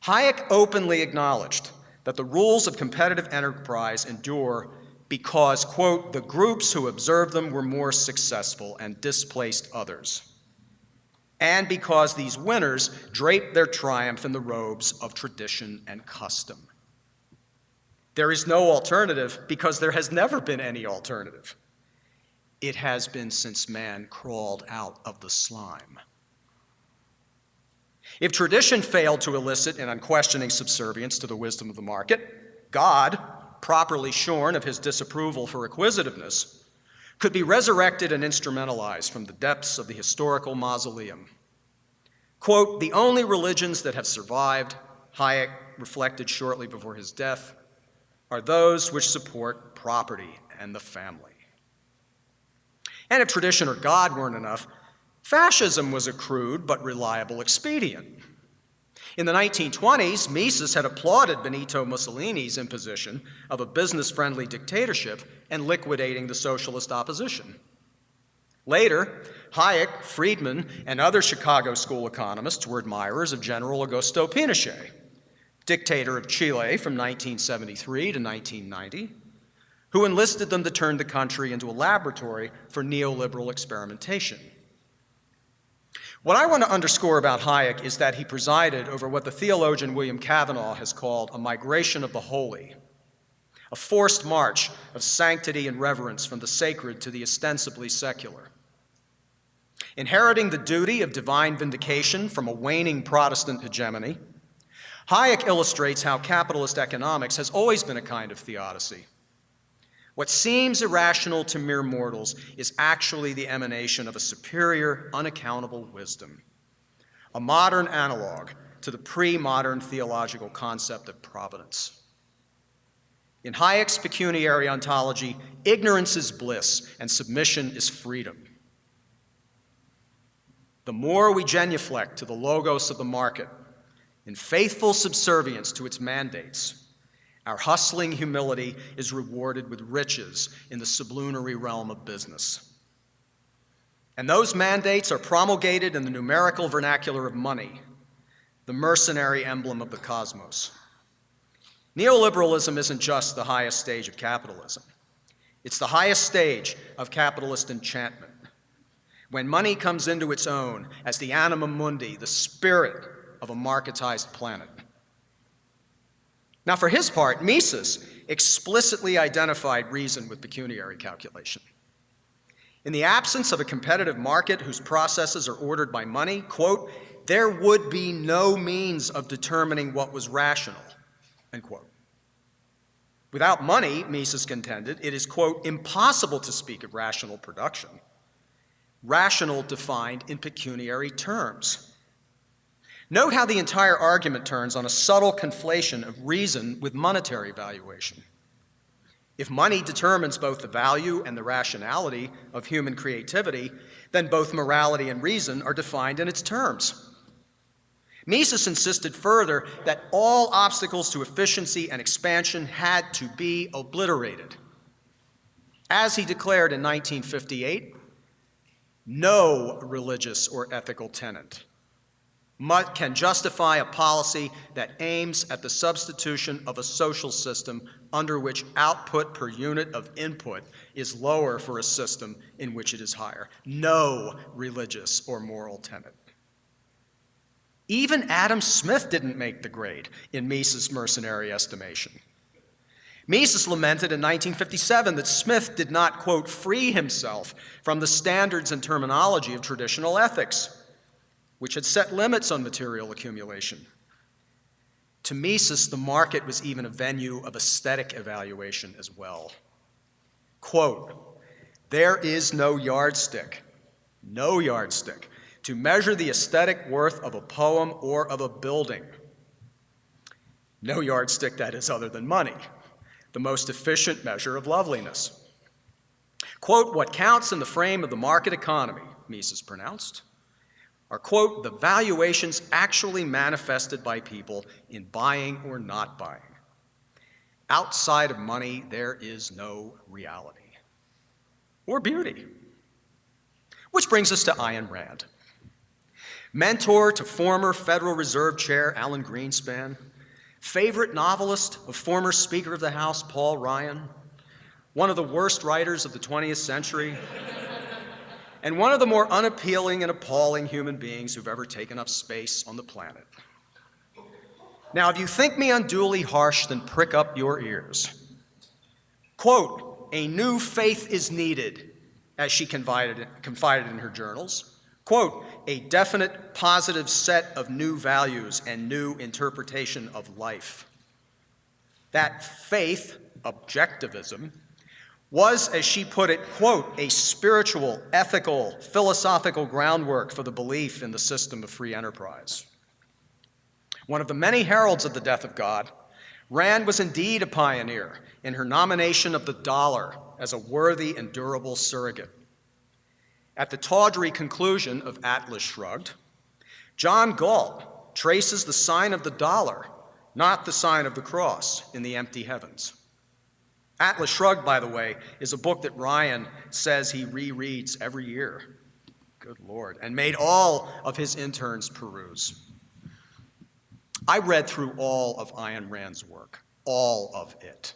Hayek openly acknowledged that the rules of competitive enterprise endure because, quote, the groups who observed them were more successful and displaced others, and because these winners draped their triumph in the robes of tradition and custom. There is no alternative because there has never been any alternative. It has been since man crawled out of the slime. If tradition failed to elicit an unquestioning subservience to the wisdom of the market, God, properly shorn of his disapproval for acquisitiveness, could be resurrected and instrumentalized from the depths of the historical mausoleum. Quote, the only religions that have survived, Hayek reflected shortly before his death, are those which support property and the family. And if tradition or God weren't enough, fascism was a crude but reliable expedient. In the 1920s, Mises had applauded Benito Mussolini's imposition of a business-friendly dictatorship and liquidating the socialist opposition. Later, Hayek, Friedman, and other Chicago school economists were admirers of General Augusto Pinochet, dictator of Chile from 1973 to 1990, who enlisted them to turn the country into a laboratory for neoliberal experimentation. What I want to underscore about Hayek is that he presided over what the theologian William Cavanaugh has called a migration of the holy, a forced march of sanctity and reverence from the sacred to the ostensibly secular. Inheriting the duty of divine vindication from a waning Protestant hegemony, Hayek illustrates how capitalist economics has always been a kind of theodicy. What seems irrational to mere mortals is actually the emanation of a superior, unaccountable wisdom, a modern analog to the pre-modern theological concept of providence. In Hayek's pecuniary ontology, ignorance is bliss and submission is freedom. The more we genuflect to the logos of the market in faithful subservience to its mandates, our hustling humility is rewarded with riches in the sublunary realm of business. And those mandates are promulgated in the numerical vernacular of money, the mercenary emblem of the cosmos. Neoliberalism isn't just the highest stage of capitalism. It's the highest stage of capitalist enchantment, when money comes into its own as the anima mundi, the spirit of a marketized planet. Now, for his part, Mises explicitly identified reason with pecuniary calculation. In the absence of a competitive market whose processes are ordered by money, quote, there would be no means of determining what was rational, end quote. Without money, Mises contended, it is, quote, impossible to speak of rational production, rational defined in pecuniary terms. Note how the entire argument turns on a subtle conflation of reason with monetary valuation. If money determines both the value and the rationality of human creativity, then both morality and reason are defined in its terms. Mises insisted further that all obstacles to efficiency and expansion had to be obliterated. As he declared in 1958, no religious or ethical tenet can justify a policy that aims at the substitution of a social system under which output per unit of input is lower for a system in which it is higher. No religious or moral tenet. Even Adam Smith didn't make the grade in Mises' mercenary estimation. Mises lamented in 1957 that Smith did not, quote, free himself from the standards and terminology of traditional ethics, which had set limits on material accumulation. To Mises, the market was even a venue of aesthetic evaluation as well. Quote, there is no yardstick to measure the aesthetic worth of a poem or of a building. No yardstick, that is, other than money, the most efficient measure of loveliness. Quote, what counts in the frame of the market economy, Mises pronounced, are, quote, the valuations actually manifested by people in buying or not buying. Outside of money, there is no reality or beauty. Which brings us to Ayn Rand, mentor to former Federal Reserve Chair Alan Greenspan, favorite novelist of former Speaker of the House Paul Ryan, one of the worst writers of the 20th century, and one of the more unappealing and appalling human beings who've ever taken up space on the planet. Now, if you think me unduly harsh, then prick up your ears. Quote, a new faith is needed, as she confided in her journals. Quote, a definite positive set of new values and new interpretation of life. That faith, objectivism, was, as she put it, quote, a spiritual, ethical, philosophical groundwork for the belief in the system of free enterprise. One of the many heralds of the death of God, Rand was indeed a pioneer in her nomination of the dollar as a worthy and durable surrogate. At the tawdry conclusion of Atlas Shrugged, John Galt traces the sign of the dollar, not the sign of the cross, in the empty heavens. Atlas Shrugged, by the way, is a book that Ryan says he rereads every year. Good Lord. And made all of his interns peruse. I read through all of Ayn Rand's work, all of it.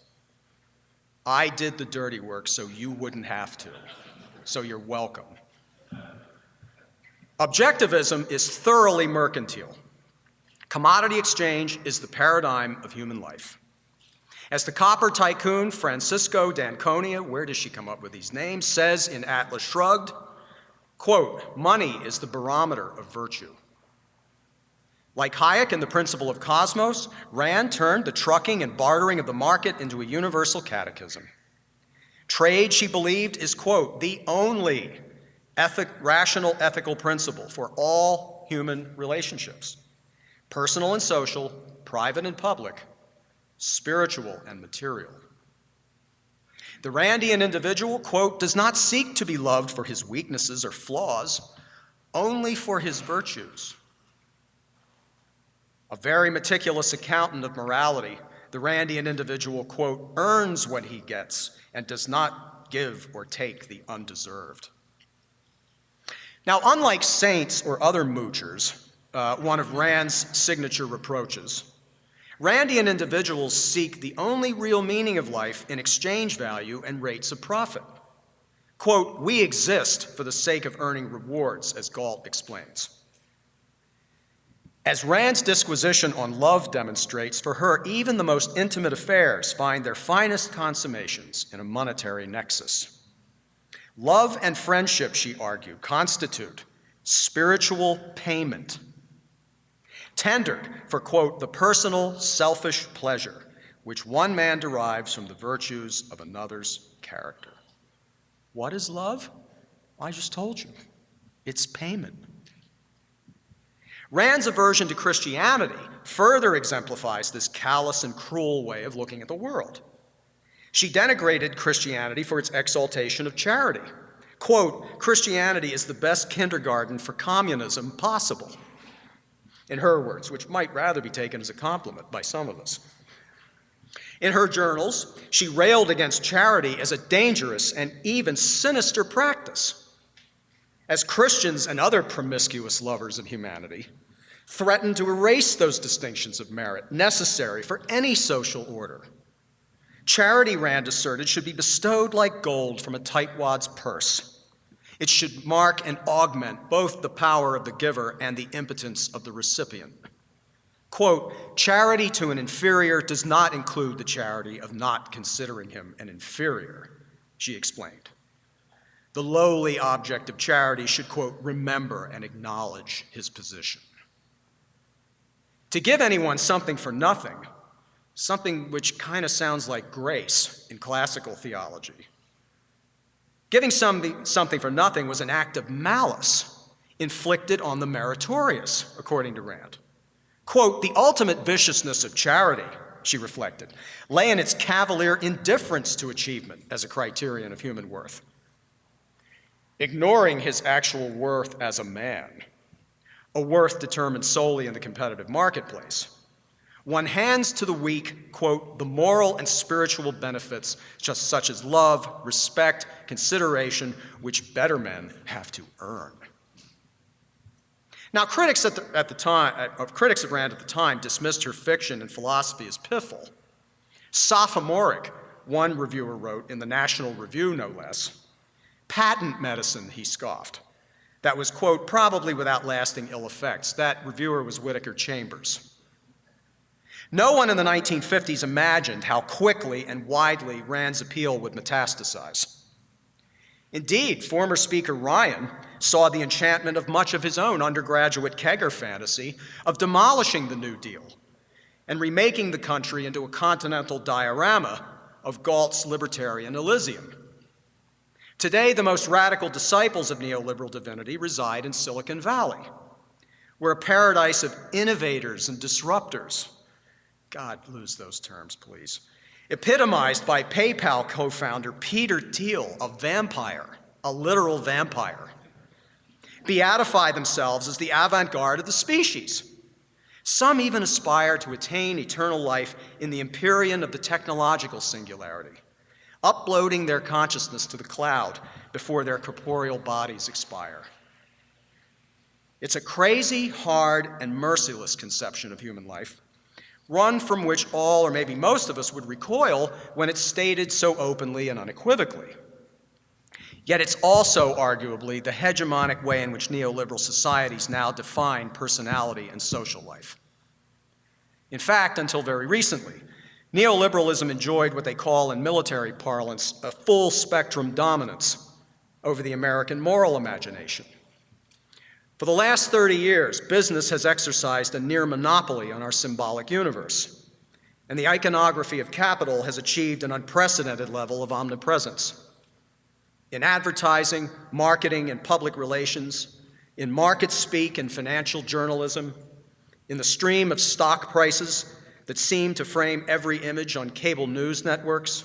I did the dirty work so you wouldn't have to, so you're welcome. Objectivism is thoroughly mercantile. Commodity exchange is the paradigm of human life. As the copper tycoon Francisco d'Anconia, where does she come up with these names, says in Atlas Shrugged, quote, money is the barometer of virtue. Like Hayek in The Principle of Cosmos, Rand turned the trucking and bartering of the market into a universal catechism. Trade, she believed, is, quote, the only rational ethical principle for all human relationships, personal and social, private and public, spiritual and material. The Randian individual, quote, does not seek to be loved for his weaknesses or flaws, only for his virtues. A very meticulous accountant of morality, the Randian individual, quote, earns what he gets and does not give or take the undeserved. Now, unlike saints or other moochers, one of Rand's signature reproaches, Randian individuals seek the only real meaning of life in exchange value and rates of profit. Quote, we exist for the sake of earning rewards, as Galt explains. As Rand's disquisition on love demonstrates, for her, even the most intimate affairs find their finest consummations in a monetary nexus. Love and friendship, she argued, constitute spiritual payment, tendered for, quote, the personal, selfish pleasure which one man derives from the virtues of another's character. What is love? I just told you. It's payment. Rand's aversion to Christianity further exemplifies this callous and cruel way of looking at the world. She denigrated Christianity for its exaltation of charity. Quote, Christianity is the best kindergarten for communism possible. In her words, which might rather be taken as a compliment by some of us. In her journals, she railed against charity as a dangerous and even sinister practice. As Christians and other promiscuous lovers of humanity threatened to erase those distinctions of merit necessary for any social order. Charity, Rand asserted, should be bestowed like gold from a tightwad's purse. It should mark and augment both the power of the giver and the impotence of the recipient. Quote, charity to an inferior does not include the charity of not considering him an inferior, she explained. The lowly object of charity should, quote, remember and acknowledge his position. To give anyone something for nothing, something which kind of sounds like grace in classical theology. Giving something for nothing was an act of malice inflicted on the meritorious, according to Rand. Quote, the ultimate viciousness of charity, she reflected, lay in its cavalier indifference to achievement as a criterion of human worth. Ignoring his actual worth as a man, a worth determined solely in the competitive marketplace. One hands to the weak, quote, the moral and spiritual benefits just such as love, respect, consideration, which better men have to earn. Now, critics of Rand at the time dismissed her fiction and philosophy as piffle. Sophomoric, one reviewer wrote in the National Review, no less. Patent medicine, he scoffed. That was, quote, probably without lasting ill effects. That reviewer was Whittaker Chambers. No one in the 1950s imagined how quickly and widely Rand's appeal would metastasize. Indeed, former Speaker Ryan saw the enchantment of much of his own undergraduate kegger fantasy of demolishing the New Deal and remaking the country into a continental diorama of Galt's libertarian Elysium. Today, the most radical disciples of neoliberal divinity reside in Silicon Valley. We're a paradise of innovators and disruptors. God, lose those terms, please. Epitomized by PayPal co-founder Peter Thiel, a vampire, a literal vampire. Beatify themselves as the avant-garde of the species. Some even aspire to attain eternal life in the empyrean of the technological singularity, uploading their consciousness to the cloud before their corporeal bodies expire. It's a crazy, hard, and merciless conception of human life, one from which all or maybe most of us would recoil when it's stated so openly and unequivocally. Yet it's also arguably the hegemonic way in which neoliberal societies now define personality and social life. In fact, until very recently, neoliberalism enjoyed what they call in military parlance a full spectrum dominance over the American moral imagination. For the last 30 years, business has exercised a near monopoly on our symbolic universe, and the iconography of capital has achieved an unprecedented level of omnipresence. In advertising, marketing, and public relations, in market speak and financial journalism, in the stream of stock prices that seem to frame every image on cable news networks,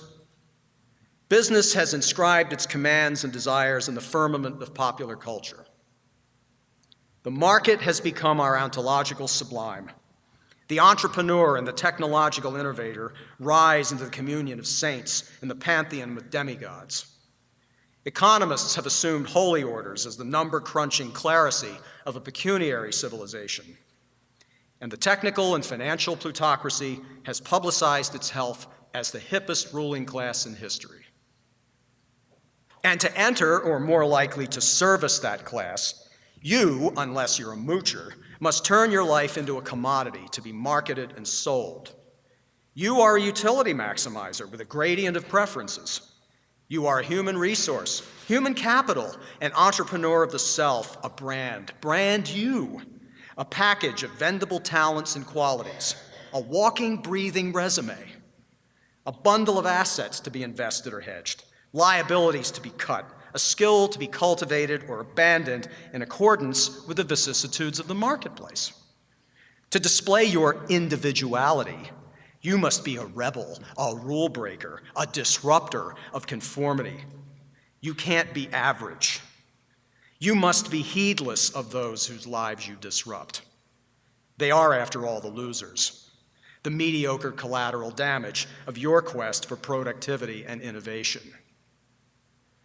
business has inscribed its commands and desires in the firmament of popular culture. The market has become our ontological sublime. The entrepreneur and the technological innovator rise into the communion of saints in the pantheon with demigods. Economists have assumed holy orders as the number-crunching clerisy of a pecuniary civilization. And the technical and financial plutocracy has publicized its health as the hippest ruling class in history. And to enter, or more likely to service that class, you, unless you're a moocher, must turn your life into a commodity to be marketed and sold. You are a utility maximizer with a gradient of preferences. You are a human resource, human capital, an entrepreneur of the self, a brand. Brand you, a package of vendable talents and qualities, a walking, breathing resume, a bundle of assets to be invested or hedged, liabilities to be cut, a skill to be cultivated or abandoned in accordance with the vicissitudes of the marketplace. To display your individuality, you must be a rebel, a rule breaker, a disruptor of conformity. You can't be average. You must be heedless of those whose lives you disrupt. They are, after all, the losers, the mediocre collateral damage of your quest for productivity and innovation.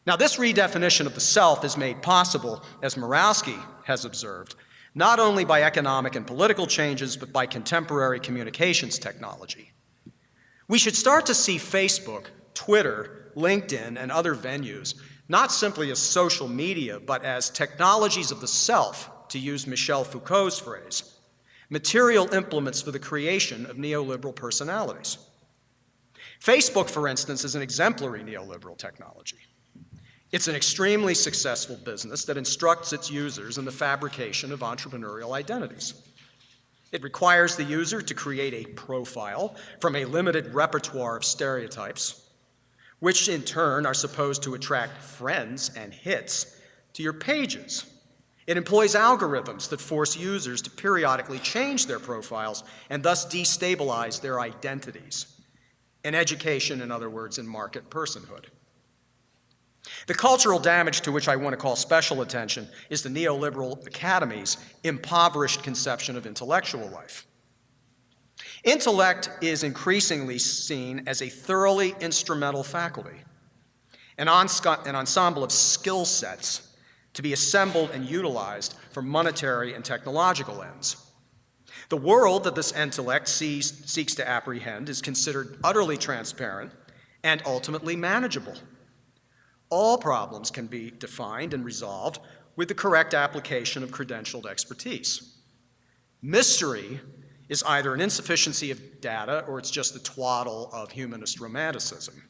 Now, this redefinition of the self is made possible, as Murawski has observed, not only by economic and political changes, but by contemporary communications technology. We should start to see Facebook, Twitter, LinkedIn, and other venues not simply as social media, but as technologies of the self, to use Michel Foucault's phrase, material implements for the creation of neoliberal personalities. Facebook, for instance, is an exemplary neoliberal technology. It's an extremely successful business that instructs its users in the fabrication of entrepreneurial identities. It requires the user to create a profile from a limited repertoire of stereotypes, which in turn are supposed to attract friends and hits to your pages. It employs algorithms that force users to periodically change their profiles and thus destabilize their identities. An education, in other words, in market personhood. The cultural damage to which I want to call special attention is the neoliberal academy's impoverished conception of intellectual life. Intellect is increasingly seen as a thoroughly instrumental faculty, an ensemble of skill sets to be assembled and utilized for monetary and technological ends. The world that this intellect seeks to apprehend is considered utterly transparent and ultimately manageable. All problems can be defined and resolved with the correct application of credentialed expertise. Mystery is either an insufficiency of data or it's just the twaddle of humanist romanticism.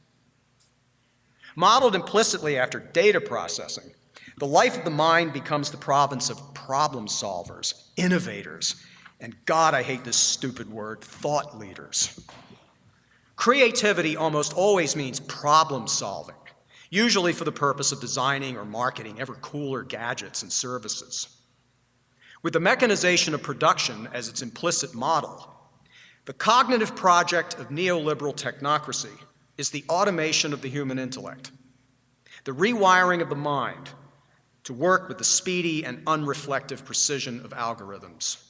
Modeled implicitly after data processing, the life of the mind becomes the province of problem solvers, innovators, and God, I hate this stupid word, thought leaders. Creativity almost always means problem solving, usually for the purpose of designing or marketing ever cooler gadgets and services. With the mechanization of production as its implicit model, the cognitive project of neoliberal technocracy is the automation of the human intellect, the rewiring of the mind to work with the speedy and unreflective precision of algorithms.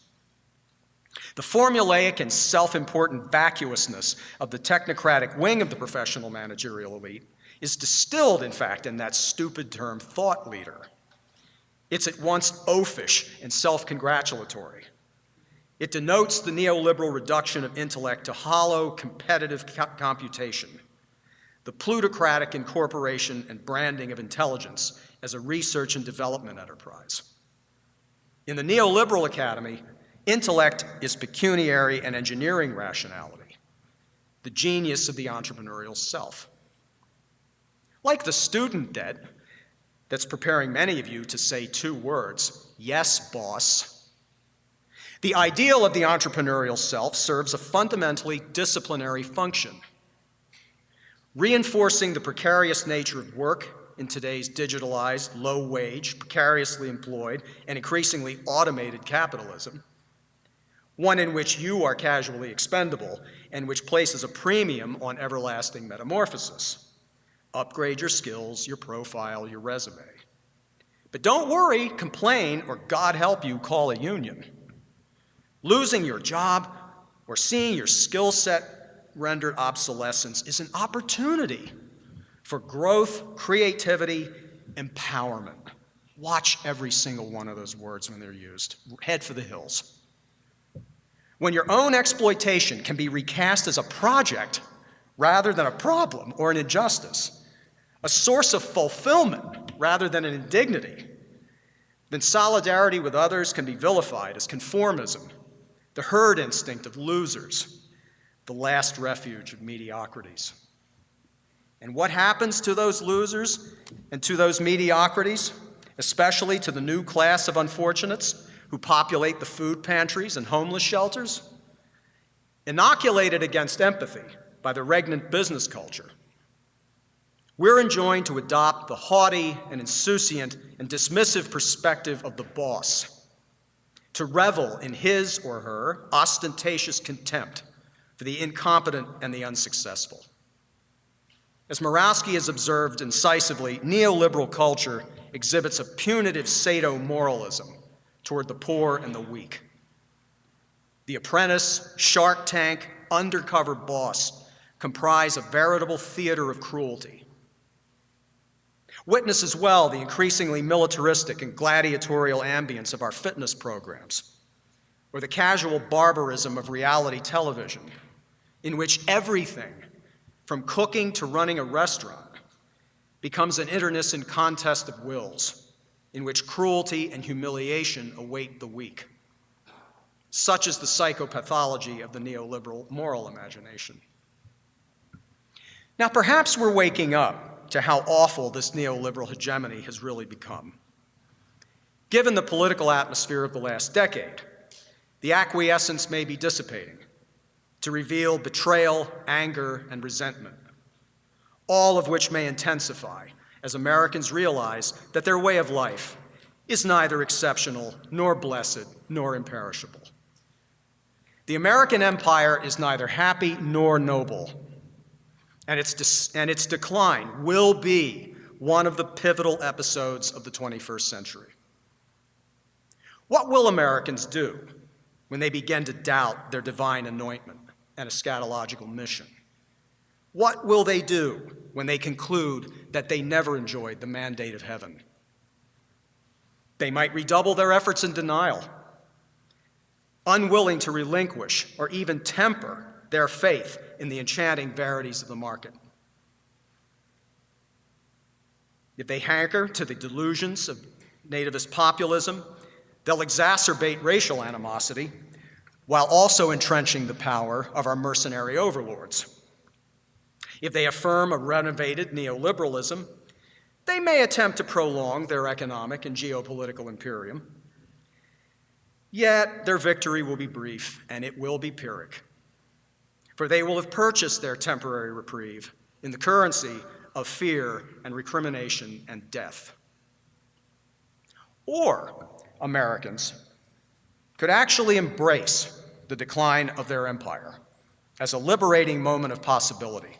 The formulaic and self-important vacuousness of the technocratic wing of the professional managerial elite is distilled, in fact, in that stupid term, thought leader. It's at once oafish and self-congratulatory. It denotes the neoliberal reduction of intellect to hollow, competitive computation, the plutocratic incorporation and branding of intelligence as a research and development enterprise. In the neoliberal academy, intellect is pecuniary and engineering rationality, the genius of the entrepreneurial self. Like the student debt that's preparing many of you to say two words, yes, boss, the ideal of the entrepreneurial self serves a fundamentally disciplinary function, reinforcing the precarious nature of work in today's digitalized, low-wage, precariously employed, and increasingly automated capitalism, one in which you are casually expendable and which places a premium on everlasting metamorphosis. Upgrade your skills, your profile, your resume. But don't worry, complain, or God help you, call a union. Losing your job or seeing your skill set rendered obsolescence is an opportunity for growth, creativity, empowerment. Watch every single one of those words when they're used. Head for the hills. When your own exploitation can be recast as a project rather than a problem or an injustice, a source of fulfillment rather than an indignity, then solidarity with others can be vilified as conformism, the herd instinct of losers, the last refuge of mediocrities. And what happens to those losers and to those mediocrities, especially to the new class of unfortunates who populate the food pantries and homeless shelters? Inoculated against empathy by the regnant business culture, we're enjoined to adopt the haughty and insouciant and dismissive perspective of the boss, to revel in his or her ostentatious contempt for the incompetent and the unsuccessful. As Murawski has observed incisively, neoliberal culture exhibits a punitive sadomoralism toward the poor and the weak. The Apprentice, Shark Tank, Undercover Boss comprise a veritable theater of cruelty. Witness as well the increasingly militaristic and gladiatorial ambience of our fitness programs, or the casual barbarism of reality television, in which everything, from cooking to running a restaurant, becomes an internecine contest of wills, in which cruelty and humiliation await the weak. Such is the psychopathology of the neoliberal moral imagination. Now, perhaps we're waking up to how awful this neoliberal hegemony has really become. Given the political atmosphere of the last decade, the acquiescence may be dissipating to reveal betrayal, anger, and resentment, all of which may intensify as Americans realize that their way of life is neither exceptional, nor blessed, nor imperishable. The American empire is neither happy nor noble, and its decline will be one of the pivotal episodes of the 21st century. What will Americans do when they begin to doubt their divine anointment and eschatological mission? What will they do when they conclude that they never enjoyed the mandate of heaven? They might redouble their efforts in denial, unwilling to relinquish or even temper their faith in the enchanting verities of the market. If they hanker to the delusions of nativist populism, they'll exacerbate racial animosity while also entrenching the power of our mercenary overlords. If they affirm a renovated neoliberalism, they may attempt to prolong their economic and geopolitical imperium. Yet their victory will be brief, and it will be Pyrrhic, for they will have purchased their temporary reprieve in the currency of fear and recrimination and death. Or Americans could actually embrace the decline of their empire as a liberating moment of possibility,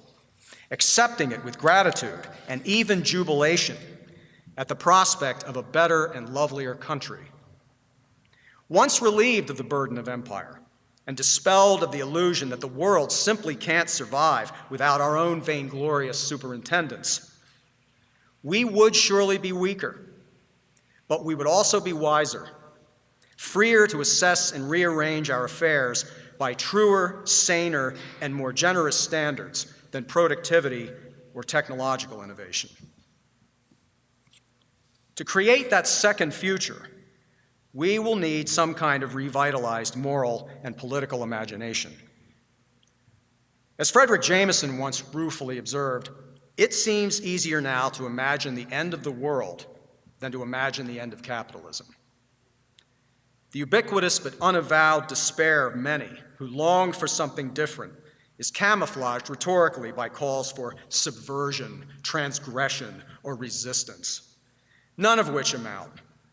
accepting it with gratitude and even jubilation at the prospect of a better and lovelier country. Once relieved of the burden of empire and dispelled of the illusion that the world simply can't survive without our own vainglorious superintendence, we would surely be weaker, but we would also be wiser, freer to assess and rearrange our affairs by truer, saner, and more generous standards than productivity or technological innovation. To create that second future, we will need some kind of revitalized moral and political imagination. As Frederick Jameson once ruefully observed, it seems easier now to imagine the end of the world than to imagine the end of capitalism. The ubiquitous but unavowed despair of many who longed for something different is camouflaged rhetorically by calls for subversion, transgression, or resistance, none of which amount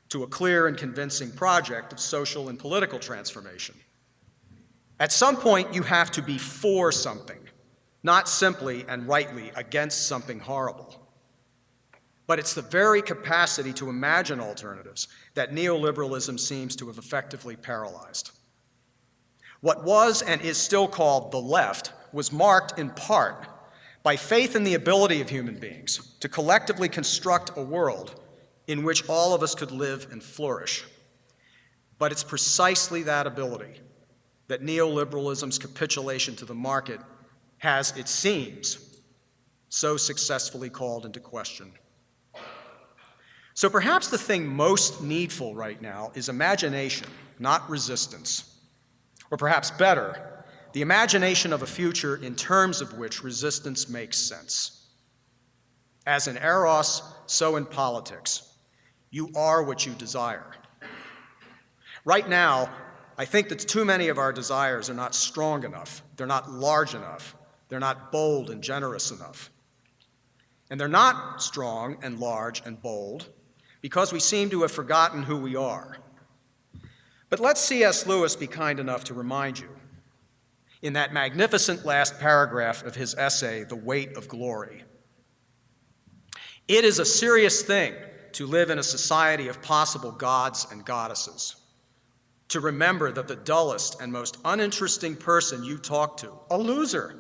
to a clear and convincing project of social and political transformation. At some point, you have to be for something, not simply and rightly against something horrible. But it's the very capacity to imagine alternatives that neoliberalism seems to have effectively paralyzed. What was and is still called the left was marked in part by faith in the ability of human beings to collectively construct a world in which all of us could live and flourish. But it's precisely that ability that neoliberalism's capitulation to the market has, it seems, so successfully called into question. So perhaps the thing most needful right now is imagination, not resistance. Or perhaps better, the imagination of a future in terms of which resistance makes sense. As in eros, so in politics. You are what you desire. Right now, I think that too many of our desires are not strong enough, they're not large enough, they're not bold and generous enough. And they're not strong and large and bold because we seem to have forgotten who we are. But let C.S. Lewis be kind enough to remind you, in that magnificent last paragraph of his essay, The Weight of Glory, it is a serious thing to live in a society of possible gods and goddesses, to remember that the dullest and most uninteresting person you talk to, a loser,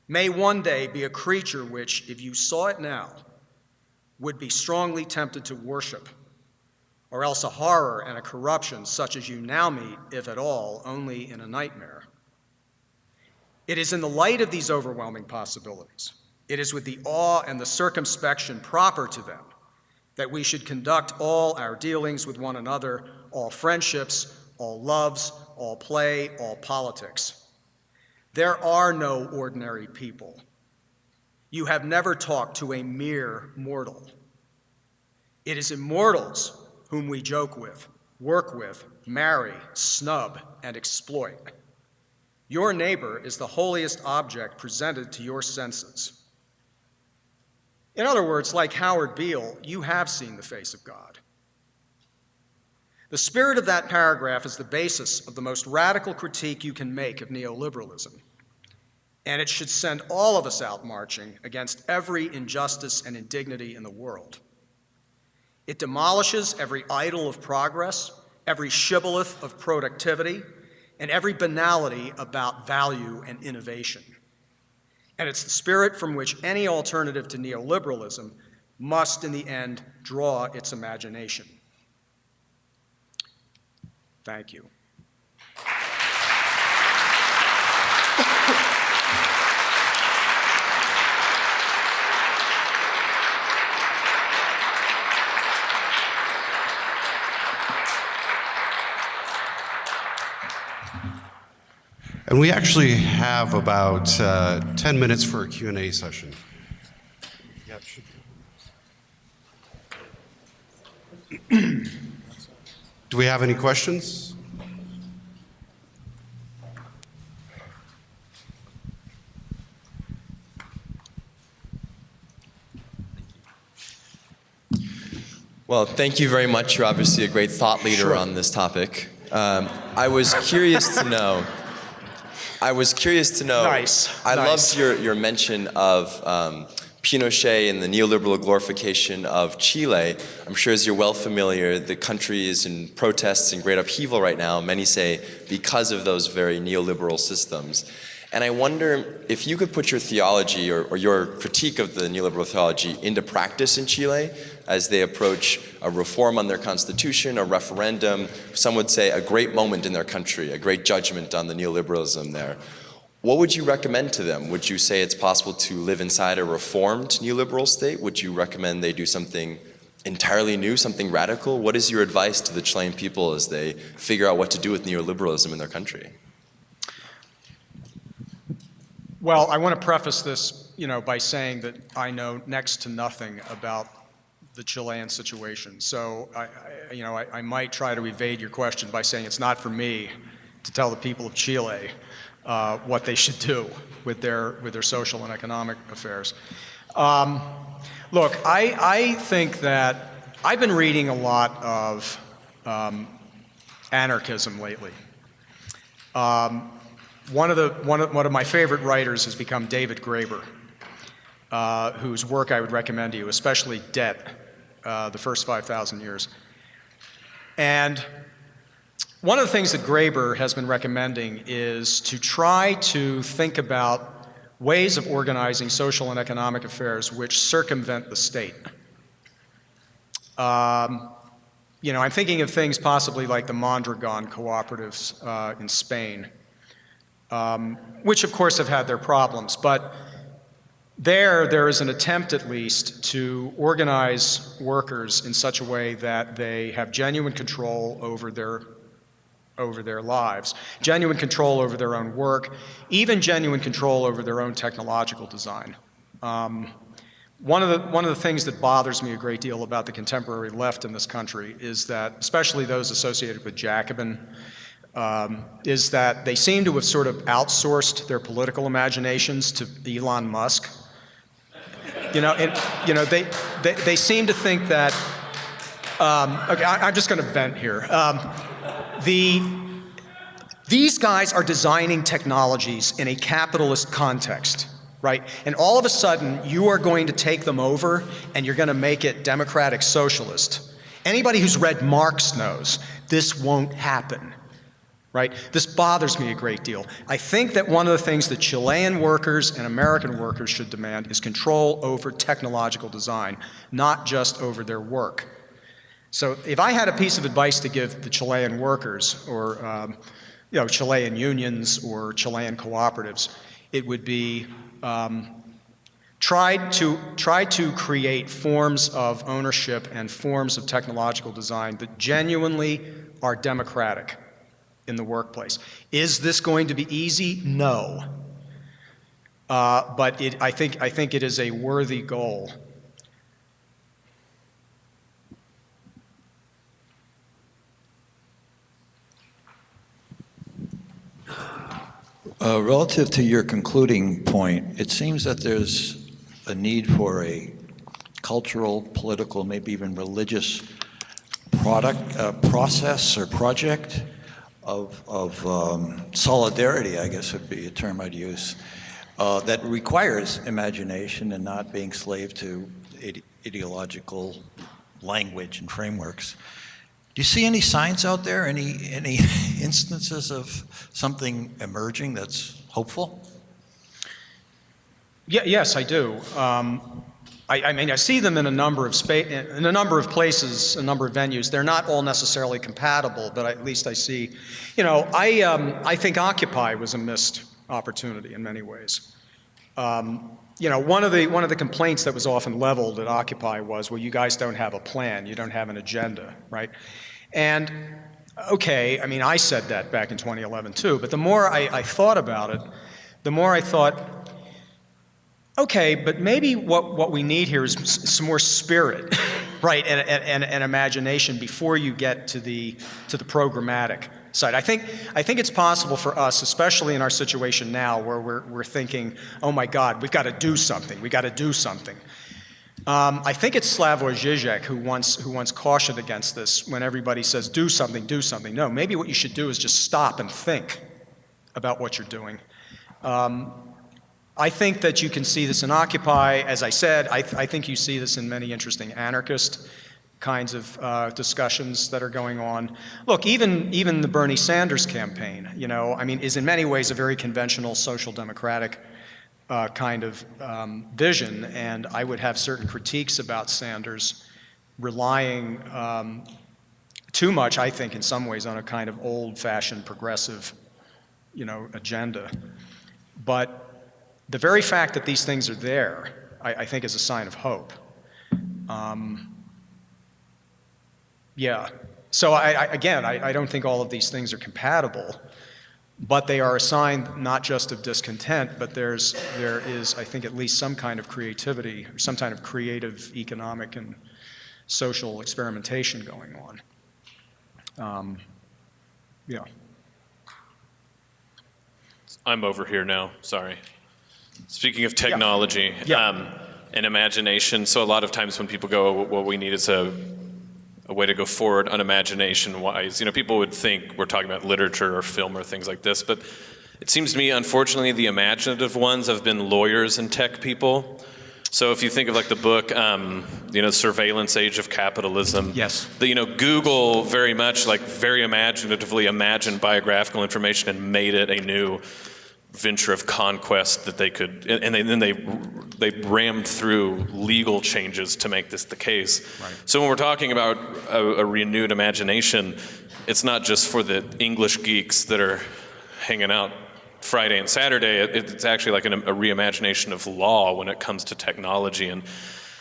may one day be a creature which, if you saw it now, would be strongly tempted to worship, or else a horror and a corruption such as you now meet, if at all, only in a nightmare. It is in the light of these overwhelming possibilities, it is with the awe and the circumspection proper to them, that we should conduct all our dealings with one another, all friendships, all loves, all play, all politics. There are no ordinary people. You have never talked to a mere mortal. It is immortals whom we joke with, work with, marry, snub, and exploit. Your neighbor is the holiest object presented to your senses. In other words, like Howard Beale, you have seen the face of God. The spirit of that paragraph is the basis of the most radical critique you can make of neoliberalism. and it should send all of us out marching against every injustice and indignity in the world. It demolishes every idol of progress, every shibboleth of productivity, and every banality about value and innovation. And it's the spirit from which any alternative to neoliberalism must, in the end, draw its imagination. Thank you. And we actually have about 10 minutes for a Q&A session. Yeah, it should be. Do we have any questions? Well, thank you very much. You're obviously a great thought leader on this topic. I was curious to know. Nice. I loved your mention of Pinochet and the neoliberal glorification of Chile. I'm sure, as you're well familiar, the country is in protests and great upheaval right now, many say because of those very neoliberal systems. And I wonder if you could put your theology or your critique of the neoliberal theology into practice in Chile as they approach a reform on their constitution, a referendum, some would say a great moment in their country, a great judgment on the neoliberalism there. What would you recommend to them? Would you say it's possible to live inside a reformed neoliberal state? Would you recommend they do something entirely new, something radical? What is your advice to the Chilean people as they figure out what to do with neoliberalism in their country? Well, I want to preface this, by saying that I know next to nothing about the Chilean situation. So I might try to evade your question by saying it's not for me to tell the people of Chile what they should do with their social and economic affairs. Look, I think that I've been reading a lot of anarchism lately. One of my favorite writers has become David Graeber, whose work I would recommend to you, especially Debt, the First 5,000 Years. And one of the things that Graeber has been recommending is to try to think about ways of organizing social and economic affairs which circumvent the state. I'm thinking of things possibly like the Mondragon cooperatives in Spain, which of course have had their problems, but there is an attempt at least to organize workers in such a way that they have genuine control over their lives, genuine control over their own work, even genuine control over their own technological design. One of the things that bothers me a great deal about the contemporary left in this country is that, especially those associated with Jacobin, is that they seem to have sort of outsourced their political imaginations to Elon Musk. They seem to think that. Okay, I'm just going to vent here. These guys are designing technologies in a capitalist context, right? And all of a sudden, you are going to take them over and you're going to make it democratic socialist. Anybody who's read Marx knows this won't happen, right? This bothers me a great deal. I think that one of the things that Chilean workers and American workers should demand is control over technological design, not just over their work. So if I had a piece of advice to give the Chilean workers or Chilean unions or Chilean cooperatives, it would be try to create forms of ownership and forms of technological design that genuinely are democratic in the workplace. Is this going to be easy? No. But I think it is a worthy goal. Relative to your concluding point, it seems that there's a need for a cultural, political, maybe even religious process or project of solidarity, I guess would be a term I'd use, that requires imagination and not being slave to ideological language and frameworks. Do you see any signs out there, any instances of something emerging that's hopeful? Yes, I do. I mean, I see them in a number of in a number of places, a number of venues. They're not all necessarily compatible, but at least I see. I think Occupy was a missed opportunity in many ways. One of the complaints that was often leveled at Occupy was, well, you guys don't have a plan, you don't have an agenda, right? And okay, I mean, I said that back in 2011 too, but the more I thought about it, the more I thought, okay, but maybe what we need here is some more spirit, right, and imagination before you get to the programmatic side. I think it's possible for us, especially in our situation now, where we're thinking, oh my God, we've got to do something. We got to do something. I think it's Slavoj Žižek who once cautioned against this when everybody says, do something, do something. No, maybe what you should do is just stop and think about what you're doing. I think that you can see this in Occupy. As I said, I think you see this in many interesting anarchist kinds of discussions that are going on. Look, even the Bernie Sanders campaign, I mean, is in many ways a very conventional social democratic kind of vision, and I would have certain critiques about Sanders relying too much, I think, in some ways, on a kind of old-fashioned progressive, agenda. But the very fact that these things are there, I think, is a sign of hope. Yeah. So I don't think all of these things are compatible, but they are a sign not just of discontent, but there is, I think, at least some kind of creativity, or some kind of creative, economic, and social experimentation going on. Yeah. I'm over here now, sorry. Speaking of technology and imagination, so a lot of times when people go, what we need is a way to go forward unimagination-wise. People would think we're talking about literature or film or things like this, but it seems to me, unfortunately, the imaginative ones have been lawyers and tech people. So if you think of like the book, Surveillance, Age of Capitalism. Yes. Google very much very imaginatively imagined biographical information and made it a new venture of conquest that they could, and then they rammed through legal changes to make this the case. Right. So when we're talking about a renewed imagination, it's not just for the English geeks that are hanging out Friday and Saturday. It's actually like a reimagination of law when it comes to technology. And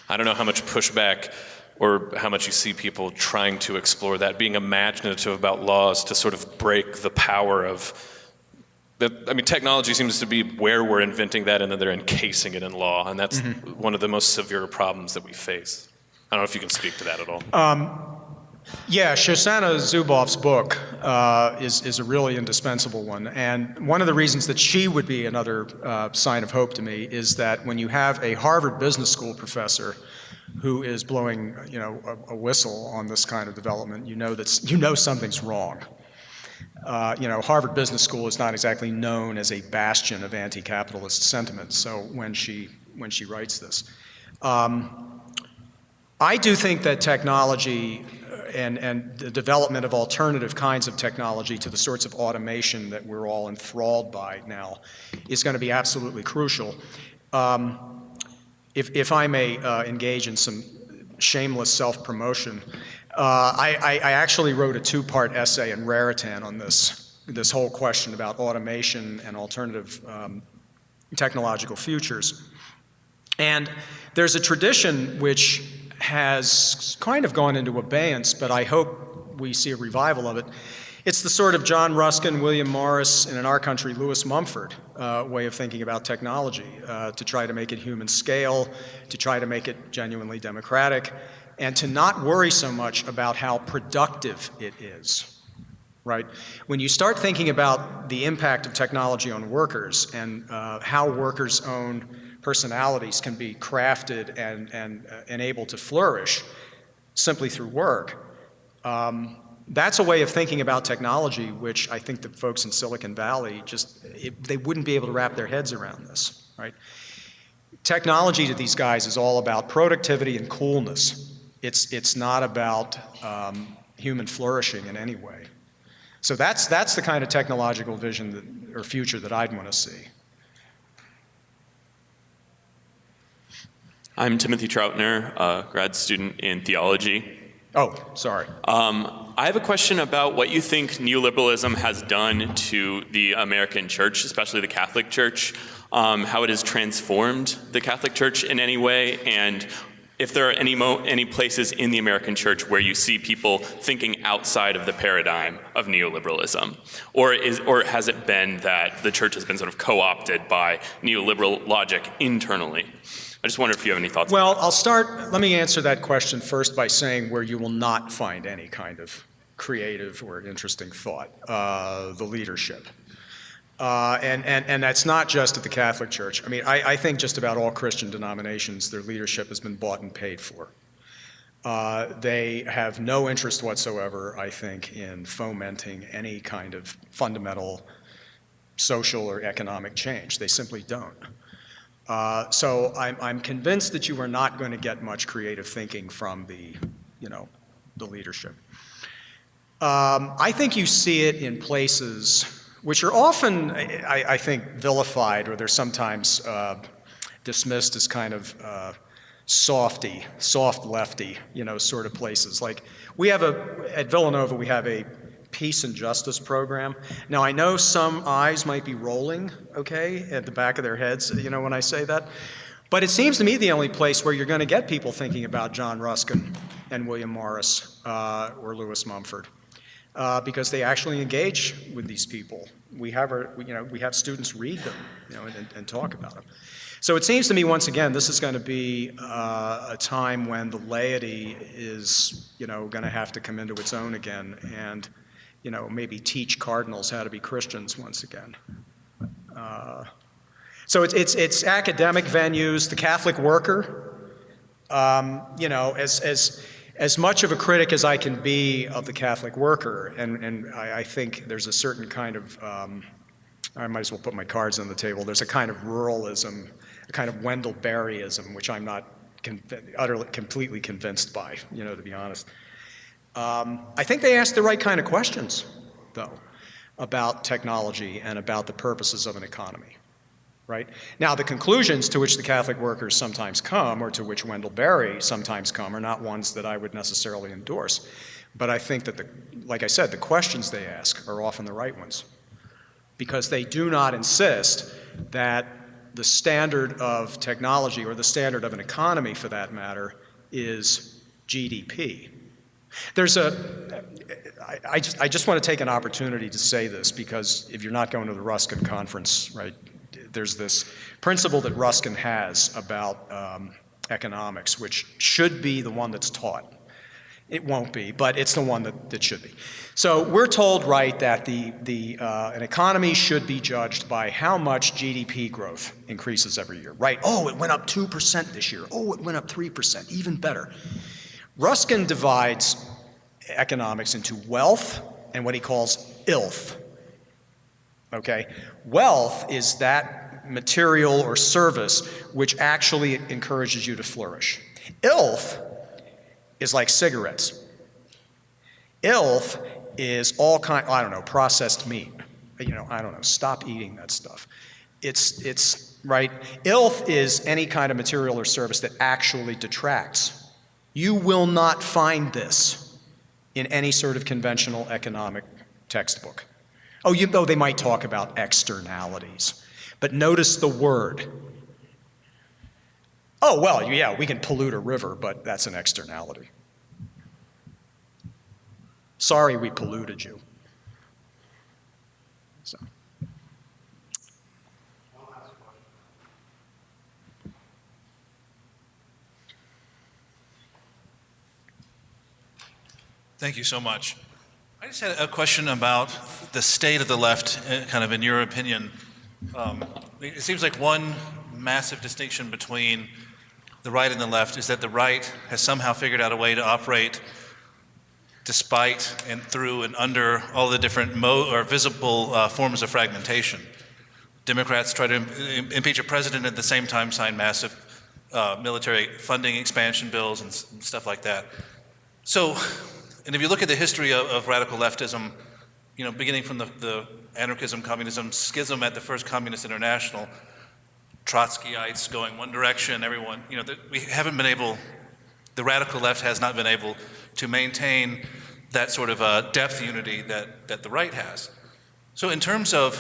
I don't know how much pushback or how much you see people trying to explore that, being imaginative about laws to sort of break the power of technology seems to be where we're inventing that, and then they're encasing it in law, and that's one of the most severe problems that we face. I don't know if you can speak to that at all. Yeah, Shoshana Zuboff's book is a really indispensable one, and one of the reasons that she would be another sign of hope to me is that when you have a Harvard Business School professor who is blowing, a whistle on this kind of development, you know something's wrong. Harvard Business School is not exactly known as a bastion of anti-capitalist sentiment. So when she writes this, I do think that technology and the development of alternative kinds of technology to the sorts of automation that we're all enthralled by now is going to be absolutely crucial. If I may engage in some shameless self-promotion, I actually wrote a two-part essay in Raritan on this whole question about automation and alternative technological futures. And there's a tradition which has kind of gone into abeyance, but I hope we see a revival of it. It's the sort of John Ruskin, William Morris, and in our country, Lewis Mumford way of thinking about technology, to try to make it human scale, to try to make it genuinely democratic, and to not worry so much about how productive it is, right? When you start thinking about the impact of technology on workers and how workers' own personalities can be crafted and able to flourish simply through work, that's a way of thinking about technology which I think the folks in Silicon Valley they wouldn't be able to wrap their heads around this. right? Technology to these guys is all about productivity and coolness. It's not about human flourishing in any way. So that's the kind of technological vision or future that I'd want to see. I'm Timothy Troutner, a grad student in theology. Oh, sorry. I have a question about what you think neoliberalism has done to the American church, especially the Catholic Church, how it has transformed the Catholic Church in any way, and if there are any places in the American church where you see people thinking outside of the paradigm of neoliberalism, or has it been that the church has been sort of co-opted by neoliberal logic internally? I just wonder if you have any thoughts. Well, let me answer that question first by saying where you will not find any kind of creative or interesting thought, the leadership. And that's not just at the Catholic Church. I mean, I think just about all Christian denominations, their leadership has been bought and paid for. They have no interest whatsoever, I think, in fomenting any kind of fundamental social or economic change. They simply don't. So I'm convinced that you are not going to get much creative thinking from the leadership. I think you see it in places which are often, I think, vilified, or they're sometimes dismissed as kind of soft lefty, sort of places. Like at Villanova, we have a peace and justice program. Now, I know some eyes might be rolling, okay, at the back of their heads, when I say that. But it seems to me the only place where you're going to get people thinking about John Ruskin and William Morris or Lewis Mumford, because they actually engage with these people. We have students read them, and talk about them. So it seems to me, once again, this is going to be a time when the laity is, going to have to come into its own again and, maybe teach cardinals how to be Christians once again. So it's academic venues, the Catholic worker. As much of a critic as I can be of the Catholic worker, and I think there's a certain kind of, I might as well put my cards on the table, there's a kind of ruralism, a kind of Wendell Berryism, which I'm not completely convinced by, to be honest. I think they ask the right kind of questions, though, about technology and about the purposes of an economy, right? Now, the conclusions to which the Catholic workers sometimes come, or to which Wendell Berry sometimes come, are not ones that I would necessarily endorse. But I think that, like I said, the questions they ask are often the right ones, because they do not insist that the standard of technology, or the standard of an economy for that matter, is GDP. I just want to take an opportunity to say this, because if you're not going to the Ruskin conference, right, there's this principle that Ruskin has about economics, which should be the one that's taught. It won't be, but it's the one that should be. So we're told, right, that an economy should be judged by how much GDP growth increases every year, right? Oh, it went up 2% this year. Oh, it went up 3%, even better. Ruskin divides economics into wealth and what he calls ilth. Okay? Wealth is that material or service which actually encourages you to flourish. Ilth is like cigarettes. Ilth is all processed meat. Stop eating that stuff. It's right. Ilth is any kind of material or service that actually detracts. You will not find this in any sort of conventional economic textbook. Oh, they might talk about externalities, but notice the word. Oh, well, yeah, we can pollute a river, but that's an externality. Sorry we polluted you. So. Thank you so much. I just had a question about the state of the left, kind of in your opinion. It seems like one massive distinction between the right and the left is that the right has somehow figured out a way to operate despite and through and under all the different visible forms of fragmentation. Democrats try to impeach a president at the same time sign massive military funding expansion bills and stuff like that. So, and if you look at the history of radical leftism, beginning from the anarchism, communism schism at the first Communist International, Trotskyites going one direction, everyone, we haven't been able, the radical left has not been able to maintain that sort of depth unity that the right has. So in terms of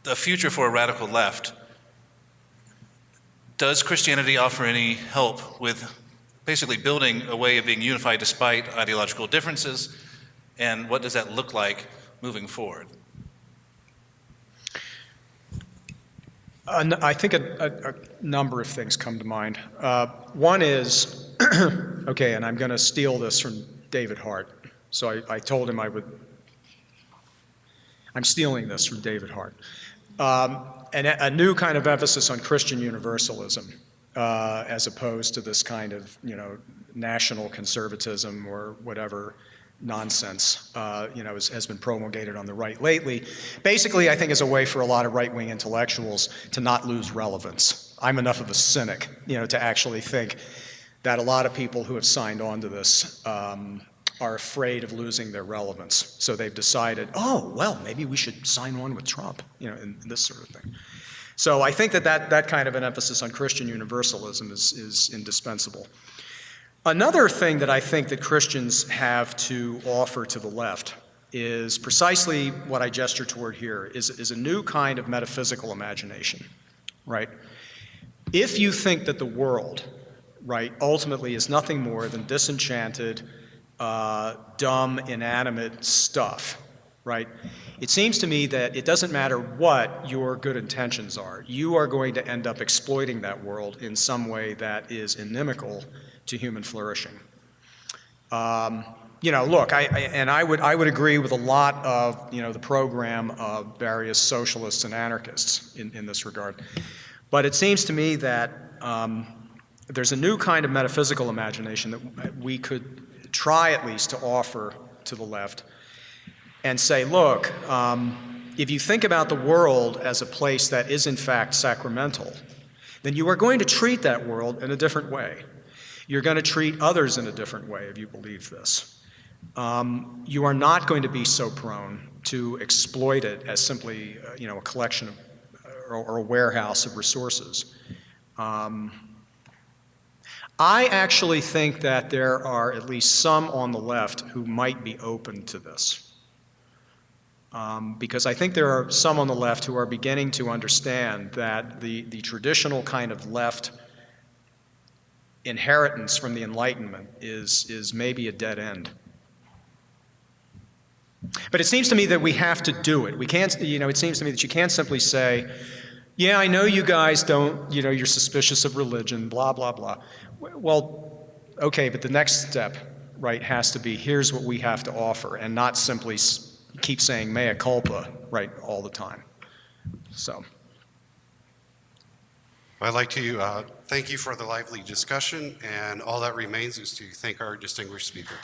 the future for a radical left, does Christianity offer any help with basically building a way of being unified despite ideological differences, and what does that look like moving forward? I think a number of things come to mind. One is, okay, and I'm going to steal this from David Hart. So I told him I'm stealing this from David Hart. And a new kind of emphasis on Christian universalism, as opposed to this kind of, national conservatism or whatever nonsense, has been promulgated on the right lately. Basically, I think is a way for a lot of right-wing intellectuals to not lose relevance. I'm enough of a cynic, to actually think that a lot of people who have signed on to this are afraid of losing their relevance. So they've decided, oh, well, maybe we should sign on with Trump, and this sort of thing. So I think that kind of an emphasis on Christian universalism is indispensable. Another thing that I think that Christians have to offer to the left is precisely what I gesture toward here, is a new kind of metaphysical imagination, right? If you think that the world, right, ultimately is nothing more than disenchanted, dumb, inanimate stuff, right? It seems to me that it doesn't matter what your good intentions are, you are going to end up exploiting that world in some way that is inimical to human flourishing. Look, I would agree with a lot of the program of various socialists and anarchists in this regard, but it seems to me that there's a new kind of metaphysical imagination that we could try at least to offer to the left, and say, look, if you think about the world as a place that is in fact sacramental, then you are going to treat that world in a different way. You're going to treat others in a different way if you believe this. You are not going to be so prone to exploit it as simply, a collection of, or a warehouse of resources. I actually think that there are at least some on the left who might be open to this. Because I think there are some on the left who are beginning to understand that the traditional kind of left inheritance from the Enlightenment is maybe a dead end. But it seems to me that we have to do it. We can't, it seems to me that you can't simply say, yeah, I know you guys don't, you're suspicious of religion, blah, blah, blah. Well, okay, but the next step, right, has to be, here's what we have to offer, and not simply keep saying mea culpa, right, all the time. So. I'd like to thank you for the lively discussion, and all that remains is to thank our distinguished speaker.